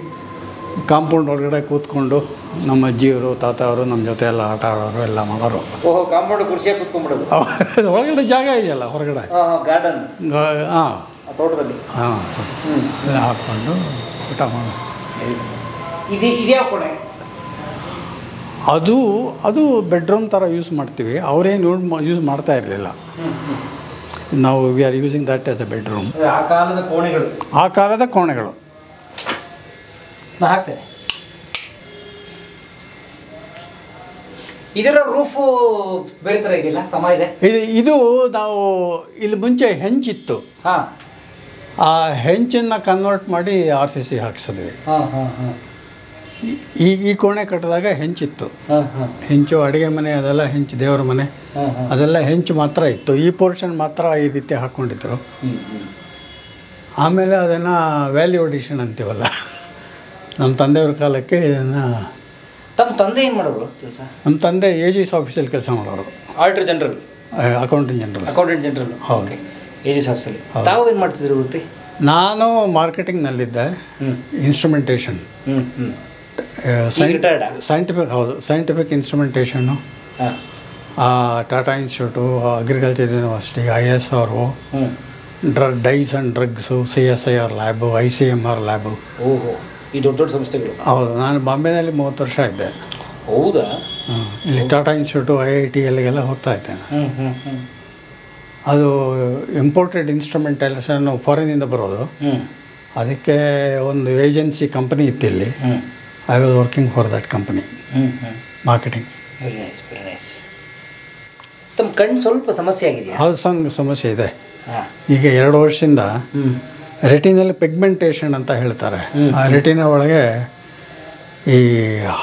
ಕಾಂಪೌಂಡ್ ಒಳಗಡೆ ಕೂತ್ಕೊಂಡು ನಮ್ಮ ಅಜ್ಜಿಯವರು, ತಾತ ಅವರು ನಮ್ಮ ಜೊತೆ ಎಲ್ಲ ಆಟ ಆಡೋರು, ಎಲ್ಲ ಮಾಡೋರು. ಓಹೋ, ಕಾಂಪೌಂಡ್ ಕುರ್ಚಿಯಾಗಿ ಕೂತ್ಕೊಂಡ್ಬಿಡೋದು. ಒಳಗಡೆ ಜಾಗ ಇದೆಯಲ್ಲ ಹೊರಗಡೆ, ಗಾರ್ಡನ್. ಹಾಂ, ತೋಟದಲ್ಲಿ. ಹಾಂ, ಎಲ್ಲ ಹಾಕ್ಕೊಂಡು ಊಟ ಮಾಡೋದು. ಇದ್ಯಾವ ಕೋಣೆ? ಅದು ಬೆಡ್ರೂಮ್ ಥರ ಯೂಸ್ ಮಾಡ್ತೀವಿ. ಅವರೇನು ಯೂಸ್ ಮಾಡ್ತಾ ಇರಲಿಲ್ಲ. ನಾವು we are using that as A bedroom. ಆ ಕಾಲದ ಕೋಣೆಗಳು. ಹಾಕ್ತೇನೆ. ಇದರ ರೂಫು ಬೇರೆ ಥರ ಇದೆಯಲ್ಲ, ಸಮ ಇದೆ. ಇದು ನಾವು ಇಲ್ಲಿ ಮುಂಚೆ ಹೆಂಚಿತ್ತು. ಆ ಹೆಂಚನ್ನು ಕನ್ವರ್ಟ್ ಮಾಡಿ RCC ಹಾಕ್ಸಿದ್ವಿ. ಈ ಕೋಣೆ ಕಟ್ಟಿದಾಗ ಹೆಂಚಿತ್ತು. ಹೆಂಚು, ಅಡುಗೆ ಮನೆ ಅದೆಲ್ಲ ಹೆಂಚು, ದೇವರ ಮನೆ ಅದೆಲ್ಲ ಹೆಂಚು ಮಾತ್ರ ಇತ್ತು. ಈ ಪೋರ್ಷನ್ ಮಾತ್ರ ಈ ರೀತಿ ಹಾಕ್ಕೊಂಡಿದ್ರು. ಆಮೇಲೆ ಅದನ್ನು ವ್ಯಾಲ್ಯೂ ಅಡಿಷನ್ ಅಂತೀವಲ್ಲ, ನಮ್ಮ ತಂದೆಯವ್ರ ಕಾಲಕ್ಕೆ ಇದನ್ನು ತಮ್ಮ ತಂದೆ ಏನು ಮಾಡೋರು ಕೆಲಸ? ನಮ್ಮ ತಂದೆ AG's ಆಫೀಸಲ್ಲಿ ಕೆಲಸ ಮಾಡೋರು. Auditor general, accountant general. Okay. AG's ಆಫೀಸಲ್ಲಿ. ತಾವು ಏನು ಮಾಡ್ತಿದ್ರಿ ವೃತ್ತಿ? ನಾನು ಮಾರ್ಕೆಟಿಂಗ್ನಲ್ಲಿದ್ದೆ. Instrumentation, scientific instrumentation, Tata institute, agriculture university, ISR, dyes and drugs, CSIR lab, ICMR lab. ಓಹೋ, ಈ ದೊಡ್ಡ ದೊಡ್ಡ ಸಂಸ್ಥೆಗಳು. ಹೌದು, ನಾನು ಬಾಂಬೆನಲ್ಲಿ 30 ವರ್ಷ ಇದ್ದೆ. ಹೌದಾ? ಇಲ್ಲಿ ಟಾಟಾ ಇನ್ಸ್ಟಿಟ್ಯೂಟು, IIT ಅಲ್ಲಿಗೆಲ್ಲ ಹೋಗ್ತಾ ಇದ್ದೇನೆ. ಅದು ಇಂಪೋರ್ಟೆಡ್ ಇನ್ಸ್ಟ್ರುಮೆಂಟೇಷನ್ನು ಫಾರಿನಿಂದ ಬರೋದು. ಅದಕ್ಕೆ ಒಂದು ಏಜೆನ್ಸಿ ಕಂಪನಿ ಇತ್ತು ಇಲ್ಲಿ. I was working for that company, marketing. Very nice, very nice. ತಮ್ಮ ಕಣ್ಣು ಸ್ವಲ್ಪ ಸಮಸ್ಯೆ ಆಗಿದೆಯಾ? ಹೌದು, ಸಮಸ್ಯೆ ಇದೆ. ಈಗ 2 ವರ್ಷದಿಂದ ರೆಟಿನಲ್ಲಿ ಪಿಗ್ಮೆಂಟೇಷನ್ ಅಂತ ಹೇಳ್ತಾರೆ. ಆ ರೆಟಿನ ಒಳಗೆ ಈ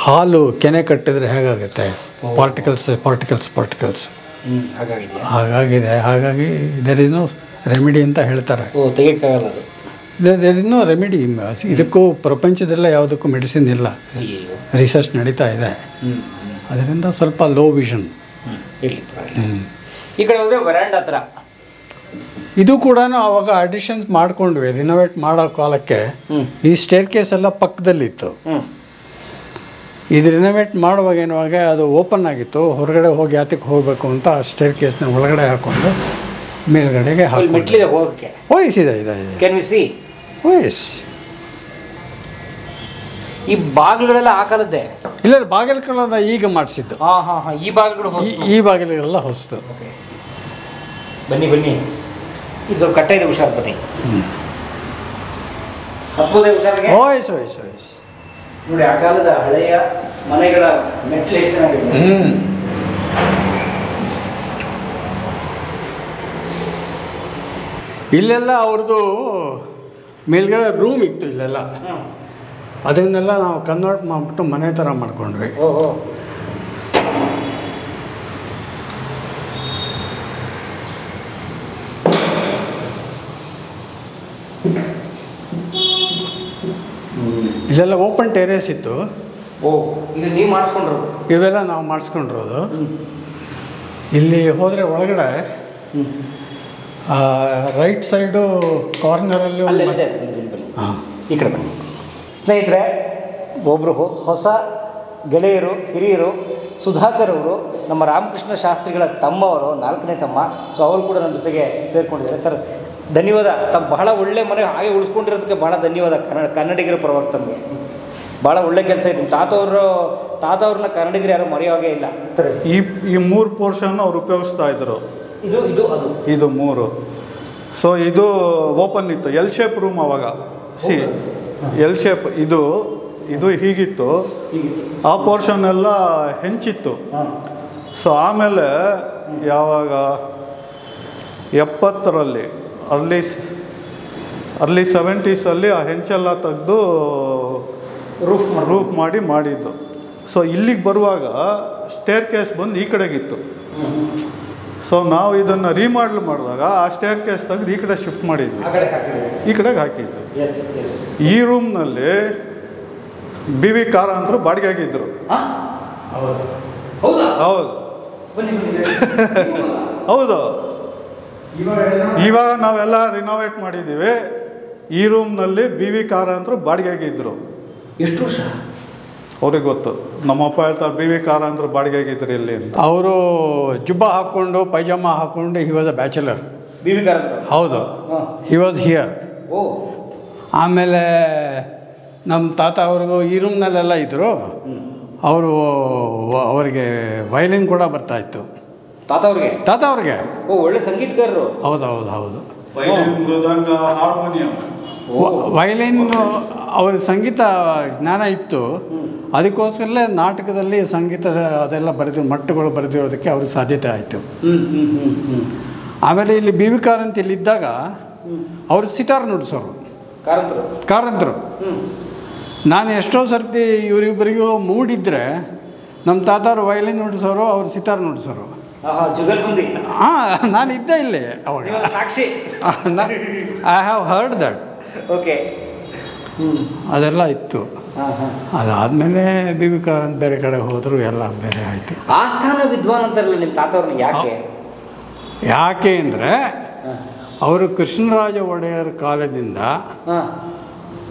ಹಾಲು ಕೆನೆ ಕಟ್ಟಿದ್ರೆ ಹೇಗಾಗುತ್ತೆ, ಪಾರ್ಟಿಕಲ್ಸ್ ಹಾಗಾಗಿದೆ. ಹಾಗಾಗಿ ದೇರ್ ಇಸ್ ನೋ ರೆಮಿಡಿ ಅಂತ ಹೇಳ್ತಾರೆ. There is no remedy. ಇದಕ್ಕೂ ಪ್ರಪಂಚದಲ್ಲ ಯಾವುದಕ್ಕೂ ಮೆಡಿಸಿನ್ ಇಲ್ಲ, ರಿಸರ್ಚ್ ನಡೀತಾ ಇದೆ. ಅದರಿಂದ ಸ್ವಲ್ಪ ಲೋ ವಿಷನ್. ಈ ಕಡೆ ಹೋದರೆ ವರಾಂಡಾ ಥರ ಇದು ಕೂಡ ಅವಾಗ ಅಡಿಷನ್ಸ್ ಮಾಡ್ಕೊಂಡ್ವಿ. ರಿನೋವೇಟ್ ಮಾಡೋ ಕಾಲಕ್ಕೆ ಈ ಸ್ಟೇರ್ ಕೇಸ್ ಎಲ್ಲ ಪಕ್ಕದಲ್ಲಿತ್ತು. ಇದು ರಿನೋವೇಟ್ ಮಾಡುವಾಗ ಏನುವಾಗ ಅದು ಓಪನ್ ಆಗಿತ್ತು. ಹೊರಗಡೆ ಹೋಗಿ ಯಾತಕ್ಕೆ ಹೋಗಬೇಕು ಅಂತ ಸ್ಟೇರ್ ಕೇಸ್ನ ಒಳಗಡೆ ಹಾಕ್ಕೊಂಡು ಮೇಲ್ಗಡೆಗೆ ವಯಸ್. ಈ ಬಾಗಿಲುಗಳೆಲ್ಲ ಆ ಕಾಲದ್ದೇ? ಇಲ್ಲ, ಬಾಗಿಲುಗಳೆಲ್ಲ ಈಗ ಮಾಡಿಸಿದ್ದು. ಈ ಬಾಗಿಲುಗಳೆಲ್ಲ ಹೊಸದು. ಬನ್ನಿ ಇದು ಸ್ವಲ್ಪ ಕಟ್ಟ ಇದೆ, ಹುಷಾರು ಬನ್ನಿ. ನೋಡಿ, ಆ ಕಾಲದ ಹಳೆಯ ಮನೆಗಳ ಮೆಟ್ಲು ಎಷ್ಟು ಚೆನ್ನಾಗಿದೆ. ಇಲ್ಲೆಲ್ಲ ಅವ್ರದ್ದು ಮೇಲ್ಗಡೆ ರೂಮ್ ಇತ್ತು ಇಲ್ಲೆಲ್ಲ. ಅದನ್ನೆಲ್ಲ ನಾವು ಕನ್ವರ್ಟ್ ಮಾಡಿಬಿಟ್ಟು ಮನೆ ಥರ ಮಾಡ್ಕೊಂಡ್ವಿ. ಇಲ್ಲೆಲ್ಲ ಓಪನ್ ಟೆರೇಸ್ ಇತ್ತು. ನೀವು ಮಾಡಿಸ್ಕೊಂಡ್ರು? ಇವೆಲ್ಲ ನಾವು ಮಾಡಿಸ್ಕೊಂಡಿರೋದು. ಇಲ್ಲಿ ಹೋದರೆ ಒಳಗಡೆ ರೈಟ್ ಸೈಡು ಕಾರ್ನರಲ್ಲಿ ಈ ಕಡೆ ಬನ್ನಿ. ಸ್ನೇಹಿತರೆ, ಒಬ್ಬರು ಹೊಸ ಗೆಳೆಯರು, ಹಿರಿಯರು, ಸುಧಾಕರ್ ಅವರು, ನಮ್ಮ ರಾಮಕೃಷ್ಣ ಶಾಸ್ತ್ರಿಗಳ ತಮ್ಮವರು, 4ನೇ ತಮ್ಮ. ಸೊ ಅವರು ಕೂಡ ನನ್ನ ಜೊತೆಗೆ ಸೇರಿಕೊಂಡಿದ್ದಾರೆ. ಸರ್, ಧನ್ಯವಾದ. ತಮ್ಮ ಬಹಳ ಒಳ್ಳೆ ಮನೆ ಹಾಗೆ ಉಳಿಸ್ಕೊಂಡಿರೋದಕ್ಕೆ ಭಾಳ ಧನ್ಯವಾದ. ಕನ್ನಡಿಗರ ಪರವಾಗಿ ತಮಗೆ ಭಾಳ ಒಳ್ಳೆ ಕೆಲಸ ಇದೆ. ತಾತವ್ರನ್ನ ಕನ್ನಡಿಗರು ಯಾರು ಮರೆಯೋವಾಗೇ ಇಲ್ಲ. ಈ 3 ಪೋರ್ಷನ್ ಅವ್ರು ಉಪಯೋಗಿಸ್ತಾ ಇದ್ರು. ಇದು 3. ಸೊ ಇದು ಓಪನ್ ಇತ್ತು, ಎಲ್ ಶೇಪ್ ರೂಮ್. ಅವಾಗ ಎಲ್ ಶೇಪ್ ಇದು ಹೀಗಿತ್ತು. ಆ ಪೋರ್ಷನ್ ಎಲ್ಲ ಹೆಂಚಿತ್ತು. ಸೊ ಆಮೇಲೆ ಯಾವಾಗ 70ರಲ್ಲಿ ಅರ್ಲಿ 70sಲ್ಲಿ ಆ ಹೆಂಚೆಲ್ಲ ತೆಗೆದು ರೂಫ್ ಮಾಡಿದ್ದು. ಸೊ ಇಲ್ಲಿಗೆ ಬರುವಾಗ ಸ್ಟೇರ್ ಕೇಸ್ ಬಂದು ಈ ಕಡೆಗಿತ್ತು. ಸೊ ನಾವು ಇದನ್ನು ರೀಮಾಡಲ್ ಮಾಡಿದಾಗ ಆ ಸ್ಟೇರ್ ಕೇಸ್ ತೆಗೆದು ಈ ಕಡೆ ಶಿಫ್ಟ್ ಮಾಡಿದ್ವಿ, ಈ ಕಡೆಗೆ ಹಾಕಿದ್ದು. ಈ ರೂಮ್ನಲ್ಲಿ BV ಕಾರಂತರು ಬಾಡಿಗೆ ಆಗಿದ್ರು. ಹೌದು. ಇವಾಗ ನಾವೆಲ್ಲ ರಿನೋವೇಟ್ ಮಾಡಿದ್ದೀವಿ. ಈ ರೂಮ್ನಲ್ಲಿ BV ಕಾರಂತರು ಬಾಡಿಗೆ ಆಗಿದ್ರು. ಎಷ್ಟು ವರ್ಷ? ಅವ್ರಿಗೆ ಗೊತ್ತು. ನಮ್ಮಪ್ಪ ಹೇಳ್ತಾರೆ BV ಕಾರಂತರು ಬಾಡಿಗೆ ಆಗಿದ್ರು ಇಲ್ಲಿ ಅಂತ. ಅವರು ಜುಬ್ಬ ಹಾಕ್ಕೊಂಡು ಪೈಜಾಮ ಹಾಕ್ಕೊಂಡು he was a bachelor. BV ಕಾರಂತರು? ಹೌದು, ಹಿ ವಾಸ್ ಹಿಯರ್. ಆಮೇಲೆ ನಮ್ಮ ತಾತ ಅವ್ರಿಗೂ ಈ ರೂಮ್ನಲ್ಲೆಲ್ಲ ಇದ್ದರು. ಅವರಿಗೆ ವಯಲಿನ್ ಕೂಡ ಬರ್ತಾಯಿತ್ತು. ತಾತ ಅವ್ರಿಗೆ ಒಳ್ಳೆ ಸಂಗೀತಗಾರರು. ಹೌದು. ವಯಲಿನ್ ಅವ್ರಿಗೆ ಸಂಗೀತ ಜ್ಞಾನ ಇತ್ತು. ಅದಕ್ಕೋಸ್ಕರಲೇ ನಾಟಕದಲ್ಲಿ ಸಂಗೀತ ಅದೆಲ್ಲ ಮಟ್ಟುಗಳು ಬರೆದಿರೋದಕ್ಕೆ ಅವ್ರಿಗೆ ಸಾಧ್ಯತೆ ಆಯಿತು. ಆಮೇಲೆ ಇಲ್ಲಿ BV ಕಾರಂತ್ ಇಲ್ಲಿದ್ದಾಗ ಅವರು ಸಿತಾರ್ ನುಡಿಸೋರು, ಕಾರಂತರು. ನಾನು ಎಷ್ಟೋ ಸರ್ತಿ ಇವರಿಬ್ಬರಿಗೂ ಮೂಡಿದ್ರೆ ನಮ್ಮ ತಾತಾರು ವಯಲಿನ್ ನುಡಿಸೋರು, ಅವ್ರು ಸಿತಾರ್ ನುಡಿಸೋರು. ನಾನು ಇದ್ದೆ ಇಲ್ಲಿ ಅವಾಗ. I have heard that. Okay. ಅದೆಲ್ಲ ಇತ್ತು. ಅದಾದಮೇಲೆ ಬಿ ವಿ ಕಾರಂತ್ ಬೇರೆ ಕಡೆ ಹೋದರು, ಎಲ್ಲ ಬೇರೆ ಆಯಿತು. ಆಸ್ಥಾನ ವಿದ್ವಾನ್ ಅಂತಾರಲ್ಲ ನಿಮ್ಮ ತಾತವ್ರನ್ನ, ಯಾಕೆ ಅಂದರೆ ಅವರು ಕೃಷ್ಣರಾಜ ಒಡೆಯರ್ ಕಾಲದಿಂದ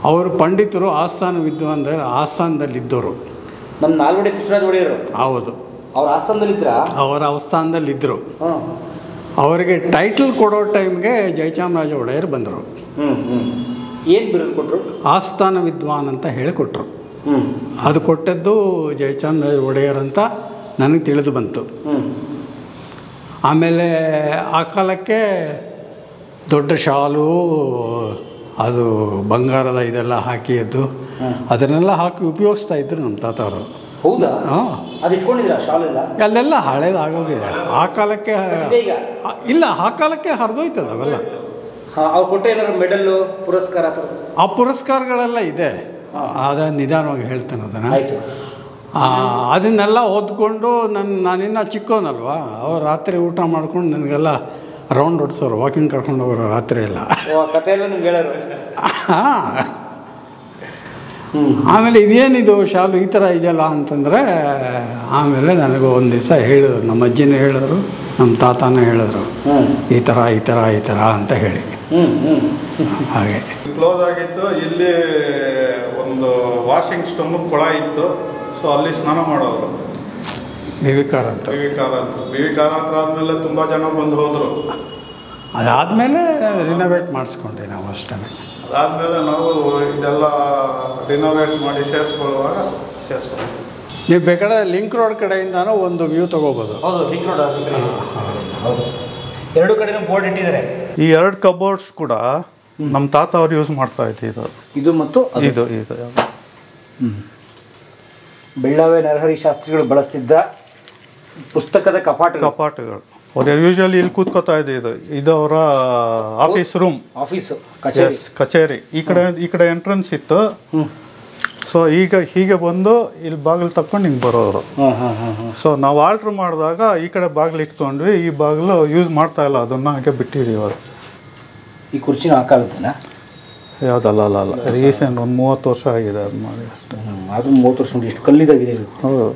ಅವರು ಪಂಡಿತರು ಆಸ್ಥಾನದಲ್ಲಿದ್ದವರು. ನಮ್ಮ ನಾಲ್ವಡಿ ಕೃಷ್ಣರಾಜ ಒಡೆಯರು? ಹೌದು, ಅವ್ರ ಆಸ್ಥಾನದಲ್ಲಿದ್ರ? ಅವರ ಆಸ್ಥಾನದಲ್ಲಿದ್ದರು. ಅವರಿಗೆ ಟೈಟಲ್ ಕೊಡೋ ಟೈಮ್ಗೆ ಜಯಚಾಮರಾಜ ಒಡೆಯರ್ ಬಂದರು. ಏನು ಬಿರುದು ಕೊಟ್ಟರು? ಆಸ್ಥಾನ ವಿದ್ವಾನ್ ಅಂತ ಹೇಳಿಕೊಟ್ರು. ಅದು ಕೊಟ್ಟದ್ದು ಜಯಚಾಮರಾಜ ಒಡೆಯರ್ ಅಂತ ನನಗೆ ತಿಳಿದು ಬಂತು. ಆಮೇಲೆ ಆ ಕಾಲಕ್ಕೆ ದೊಡ್ಡ ಶಾಲು, ಅದು ಬಂಗಾರದ ಇದೆಲ್ಲ ಹಾಕಿದ್ದು, ಅದನ್ನೆಲ್ಲ ಹಾಕಿ ಉಪಯೋಗಿಸ್ತಾ ಇದ್ರು ನಮ್ಮ ತಾತವರು. ಹೌದಾ? ಅದು ಇಟ್ಕೊಂಡಿದ್ದೀರಾ ಶಾಲೆಲ್ಲ? ಅಲ್ಲೆಲ್ಲ ಹಳೇದಾಗೋಗಿದೆ. ಆ ಕಾಲಕ್ಕೆ ಇಲ್ಲ, ಆ ಕಾಲಕ್ಕೆ ಹರಿದೋಯ್ತದ ಅವೆಲ್ಲ. ಅವ್ರು ಕೊಟ್ಟರೆ ಏನಾದ್ರು ಮೆಡಲ್ಲು, ಪುರಸ್ಕಾರ? ಆ ಪುರಸ್ಕಾರಗಳೆಲ್ಲ ಇದೆ, ಅದನ್ನು ನಿಧಾನವಾಗಿ ಹೇಳ್ತೇನೆ ಅದನ್ನು. ಅದನ್ನೆಲ್ಲ ಓದ್ಕೊಂಡು ನಾನಿನ್ನ ಚಿಕ್ಕವನಲ್ವಾ, ಅವ್ರು ರಾತ್ರಿ ಊಟ ಮಾಡ್ಕೊಂಡು ನನಗೆಲ್ಲ ರೌಂಡ್ ಹೊಡ್ಸೋರು, ವಾಕಿಂಗ್ ಕರ್ಕೊಂಡು ಹೋಗೋರು ರಾತ್ರಿ ಎಲ್ಲ. ಕಥೆಯೆಲ್ಲ ನಿಮ್ಗೆ ಹೇಳೋರು? ಆಮೇಲೆ ಇದೇನಿದು ಶಾಲು ಈ ಥರ ಇದೆಯಲ್ಲ ಅಂತಂದರೆ, ಆಮೇಲೆ ನನಗೂ ಒಂದು ದಿವಸ ಹೇಳಿದ್ರು, ನಮ್ಮ ಅಜ್ಜಿನೇ ಹೇಳಿದ್ರು, ನಮ್ಮ ತಾತನೇ ಹೇಳಿದ್ರು, ಈ ಥರ ಈ ಥರ ಈ ಥರ ಅಂತ ಹೇಳಿ. ಹಾಗೆ ಕ್ಲೋಸ್ ಆಗಿತ್ತು. ಇಲ್ಲಿ ಒಂದು ವಾಷಿಂಗ್ ಸ್ಟೋನ್ ಕೊಳ ಇತ್ತು, ಸೊ ಅಲ್ಲಿ ಸ್ನಾನ ಮಾಡೋರು. ಬಿ ವಿ ಕಾರಂತ್ ಆದಮೇಲೆ ತುಂಬ ಜನ ಬಂದು ಹೋದರು. ಅದಾದಮೇಲೆ ರಿನೋವೇಟ್ ಮಾಡಿಸ್ಕೊಂಡೆ ನಾವು ಅಷ್ಟೇ. ಅದಾದಮೇಲೆ ನಾವು ಇದೆಲ್ಲ ರಿನೋವೇಟ್ ಮಾಡಿ ಸೇರಿಸ್ಕೊಳ್ಳುವಾಗ ಸೇರಿಸ್ಕೊಂಡು ನೀವು ಬೇಕಾದ್ರೆ ಲಿಂಕ್ ರೋಡ್ ಕಡೆಯಿಂದನೂ ಒಂದು ವ್ಯೂ ತೊಗೋಬೋದು. ಹೌದು, ಲಿಂಕ್ ರೋಡ್. ಹೌದು, ಎರಡು ಕಡೆನೂ ಬೋರ್ಡ್ ಇಟ್ಟಿದ್ದಾರೆ. ಈ ಎರಡು ಕಬೋರ್ಡ್ಸ್ ಕೂಡ ನಮ್ಮ ತಾತ ಅವ್ರು ಯೂಸ್ ಮಾಡ್ತಾ ಇದ್ದಿದ್ದು. ಇದು ಮತ್ತು ಇದು ಬೆಳ್ಳಾವೆ ನರಹರಿ ಶಾಸ್ತ್ರಿಗಳು ಬಳಸ್ತಿದ್ದ ಪುಸ್ತಕದ ಕಪಾಟಗಳು. ಅವ್ರು ಯೂಶಲಿ ಇಲ್ಲಿ ಕೂತ್ಕೋತಾ ಇದ್ದಿದ್ದು. ಇದು ಅವರ ಆಫೀಸ್ ರೂಮ್, ಆಫೀಸು, ಕಚೇರಿ. ಈ ಕಡೆ ಎಂಟ್ರೆನ್ಸ್ ಇತ್ತು. ಸೊ ಹೀಗೆ ಬಂದು ಇಲ್ಲಿ ಬಾಗಿಲು ತಕ್ಕೊಂಡು ಹಿಂಗೆ ಬರೋರು. ಸೊ ನಾವು ಆಲ್ಟ್ರ್ ಮಾಡಿದಾಗ ಈ ಕಡೆ ಬಾಗಿಲು ಇಟ್ಕೊಂಡ್ವಿ, ಈ ಬಾಗಿಲು ಯೂಸ್ ಮಾಡ್ತಾ ಇಲ್ಲ, ಅದನ್ನು ಹಾಗೆ ಬಿಟ್ಟಿದ್ದೀವಿ. ಅದು ಈ ಕುರ್ಚಿನ ಹಾಕಾಗುತ್ತೇನಾ? ಯಾವುದಲ್ಲ, ರೀಸೆಂಟ್ ಒಂದು 30 ವರ್ಷ ಆಗಿದೆ ಅದು ಮಾಡಿ ಅಷ್ಟೇ. ಅದು 30 ವರ್ಷ ಎಷ್ಟು ಕಲ್ಲಿದಾಗಿದೆ. ಹೌದು,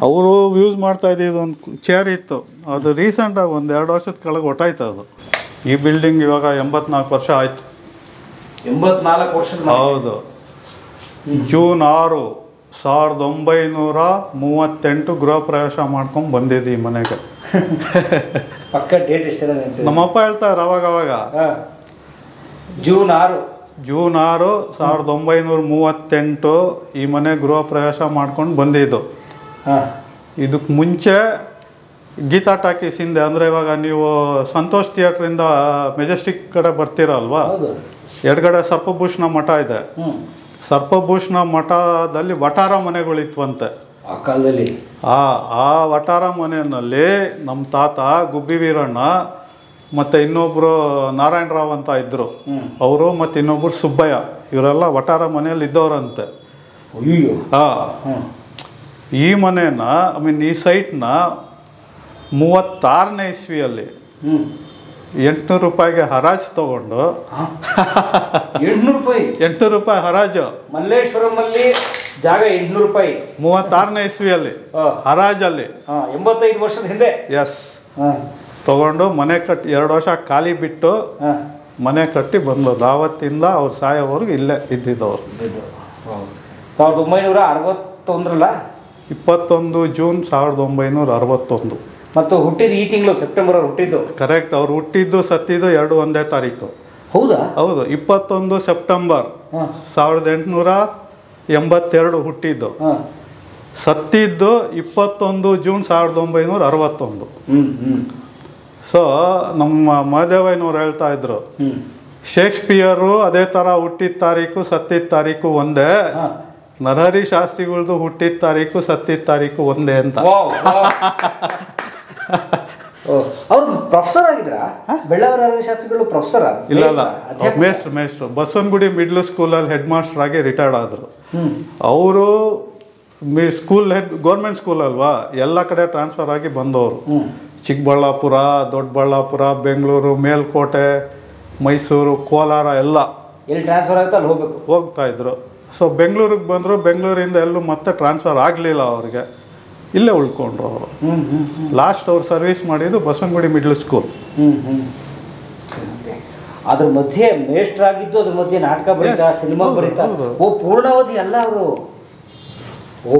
ಅವರು ಯೂಸ್ ಮಾಡ್ತಾ ಇದ್ದಿದ್ದು ಒಂದು ಚೇರ್ ಇತ್ತು, ಅದು ರೀಸೆಂಟಾಗಿ ಒಂದು 2 ವರ್ಷದ ಕೆಳಗೆ ಹೊಟ್ಟಾಯ್ತು ಅದು. ಈ ಬಿಲ್ಡಿಂಗ್ ಇವಾಗ 84 ವರ್ಷ ಆಯಿತು. 84 ವರ್ಷ? ಹೌದು. ಜೂನ್ 6, 1938 ಗೃಹ ಪ್ರವೇಶ ಮಾಡ್ಕೊಂಡು ಬಂದಿದ್ದು ಈ ಮನೆಗೆ. ಪಕ್ಕ ಡೇಟ್ ಎಷ್ಟು? ನಮ್ಮಪ್ಪ ಹೇಳ್ತಾರೆ ಅವಾಗ ಜೂನ್ 6, 1938 ಈ ಮನೆ ಗೃಹ ಪ್ರವೇಶ ಮಾಡ್ಕೊಂಡು ಬಂದಿದ್ದು. ಇದಕ್ಕೆ ಮುಂಚೆ ಗೀತಾ ಟಾಕೀಸ್ ಹಿಂದೆ, ಅಂದರೆ ಇವಾಗ ನೀವು ಸಂತೋಷ್ ಥಿಯೇಟ್ರಿಂದ ಮೆಜೆಸ್ಟಿಕ್ ಕಡೆ ಬರ್ತೀರಲ್ವಾ, ಎಡಗಡೆ ಸರ್ಪಭೂಷಣ ಮಠ ಇದೆ. ಸರ್ಪಭೂಷಣ ಮಠದಲ್ಲಿ ವಟಾರ ಮನೆಗಳಿತ್ವಂತೆ ಆ ಕಾಲದಲ್ಲಿ. ಆ ವಟಾರ ಮನೆಯಲ್ಲಿ ನಮ್ಮ ತಾತ ಗುಬ್ಬಿ ವೀರಣ್ಣ ಮತ್ತು ಇನ್ನೊಬ್ಬರು ನಾರಾಯಣರಾವ್ ಅಂತ ಇದ್ದರು, ಅವರು ಮತ್ತು ಇನ್ನೊಬ್ಬರು ಸುಬ್ಬಯ್ಯ, ಇವರೆಲ್ಲ ವಟಾರ ಮನೆಯಲ್ಲಿ ಇದ್ದವರಂತೆ. ಈ ಮನೇನ ಈ ಸೈಟ್ನ 36ನೇ ಇಸ್ವಿಯಲ್ಲಿ 800 ರೂಪಾಯಿಗೆ ಹರಾಜು ತಗೊಂಡು 800 ರೂಪಾಯಿ ಹರಾಜು ಮಲ್ಲೇಶ್ವರಂ ಅಲ್ಲಿ ಜಾಗ 800 ರೂಪಾಯಿ 36ನೇ ಇಸ್ವಿಯಲ್ಲಿ ಹರಾಜಲ್ಲಿ 85 ವರ್ಷದ ಹಿಂದೆ. ಎಸ್, ತಗೊಂಡು ಮನೆ ಕಟ್ಟಿ 2 ವರ್ಷ ಖಾಲಿ ಬಿಟ್ಟು ಮನೆ ಕಟ್ಟಿ ಬಂದದ್ದು. ಆವತ್ತಿಂದ ಅವ್ರು ಸಾಯೋವರೆಗೂ ಇಲ್ಲೇ ಇದ್ದಿದ್ದವ್ರು. 1961 21 ಜೂನ್ 1961. ಮತ್ತು ಹುಟ್ಟಿದ್ದು ಈ ತಿಂಗಳು ಸೆಪ್ಟೆಂಬರ್ ಅವ್ರು ಹುಟ್ಟಿದ್ದು. ಕರೆಕ್ಟ್, ಅವ್ರು ಹುಟ್ಟಿದ್ದು ಸತ್ತಿದ್ದು 2 ಒಂದೇ ತಾರೀಕು. ಹೌದಾ? ಹೌದು, 21 ಸೆಪ್ಟೆಂಬರ್ 1882 ಹುಟ್ಟಿದ್ದು. ಸತ್ತಿದ್ದು 21 ಜೂನ್ 1961. ಸೊ ನಮ್ಮ ಮಹದೇವಯ್ಯನವ್ರು ಹೇಳ್ತಾ ಇದ್ರು, ಶೇಕ್ಸ್ಪಿಯರು ಅದೇ ಥರ ಹುಟ್ಟಿದ ತಾರೀಕು ಸತ್ತಿದ ತಾರೀಕು ಒಂದೇ, ನರಹರಿ ಶಾಸ್ತ್ರಿಗಳದ್ದು ಹುಟ್ಟಿದ ತಾರೀಕು ಸತ್ತಿದ ತಾರೀಕು ಒಂದೇ ಅಂತ. ಅವ್ರು ಪ್ರೊಫೆಸರ್ ಆಗಿದ್ರ? ಬೆಳ್ಳಾವಿ ನರಹರಿ ಶಾಸ್ತ್ರಿಗಳು ಪ್ರೊಫೆಸರ್? ಇಲ್ಲ, ಮೇಸ್ಟ್ರು ಬಸವನಗುಡಿ ಮಿಡ್ಲ್ ಸ್ಕೂಲಲ್ಲಿ ಹೆಡ್ ಮಾಸ್ಟರ್ ಆಗಿ ರಿಟೈರ್ಡ್ ಆದರು. ಅವರು ಸ್ಕೂಲ್ ಗೌರ್ಮೆಂಟ್ ಸ್ಕೂಲ್ ಅಲ್ವಾ, ಎಲ್ಲ ಕಡೆ ಟ್ರಾನ್ಸ್ಫರ್ ಆಗಿ ಬಂದವರು. ಚಿಕ್ಕಬಳ್ಳಾಪುರ, ದೊಡ್ಡಬಳ್ಳಾಪುರ, ಬೆಂಗಳೂರು, ಮೇಲ್ಕೋಟೆ, ಮೈಸೂರು, ಕೋಲಾರ ಎಲ್ಲ ಎಲ್ಲಿ ಟ್ರಾನ್ಸ್ಫರ್ ಆಗುತ್ತೆ ಅಲ್ಲಿ ಹೋಗ್ತಾ ಇದ್ರು. ಸೊ ಬೆಂಗಳೂರಿಗೆ ಬಂದರು, ಬೆಂಗಳೂರಿಂದ ಎಲ್ಲೂ ಮತ್ತೆ ಟ್ರಾನ್ಸ್ಫರ್ ಆಗಲಿಲ್ಲ ಅವ್ರಿಗೆ, ಇಲ್ಲೇ ಉಳ್ಕೊಂಡ್ರು ಅವರು. ಲಾಸ್ಟ್ ಅವ್ರು ಸರ್ವಿಸ್ ಮಾಡಿದ್ದು ಬಸವನಗುಡಿ ಮಿಡ್ಲ್ ಸ್ಕೂಲ್. ಅದ್ರ ಮಧ್ಯೆ ಮೇಷ್ಟ್ರಾಗಿದ್ದು, ಅದ್ರ ಮಧ್ಯೆ ನಾಟಕ ಬರೀತಾ, ಸಿನಿಮಾ ಬರೀತಾ, ಓ ಪೂರ್ಣಾವಧಿ ಅಲ್ಲ ಅವರು, ಓ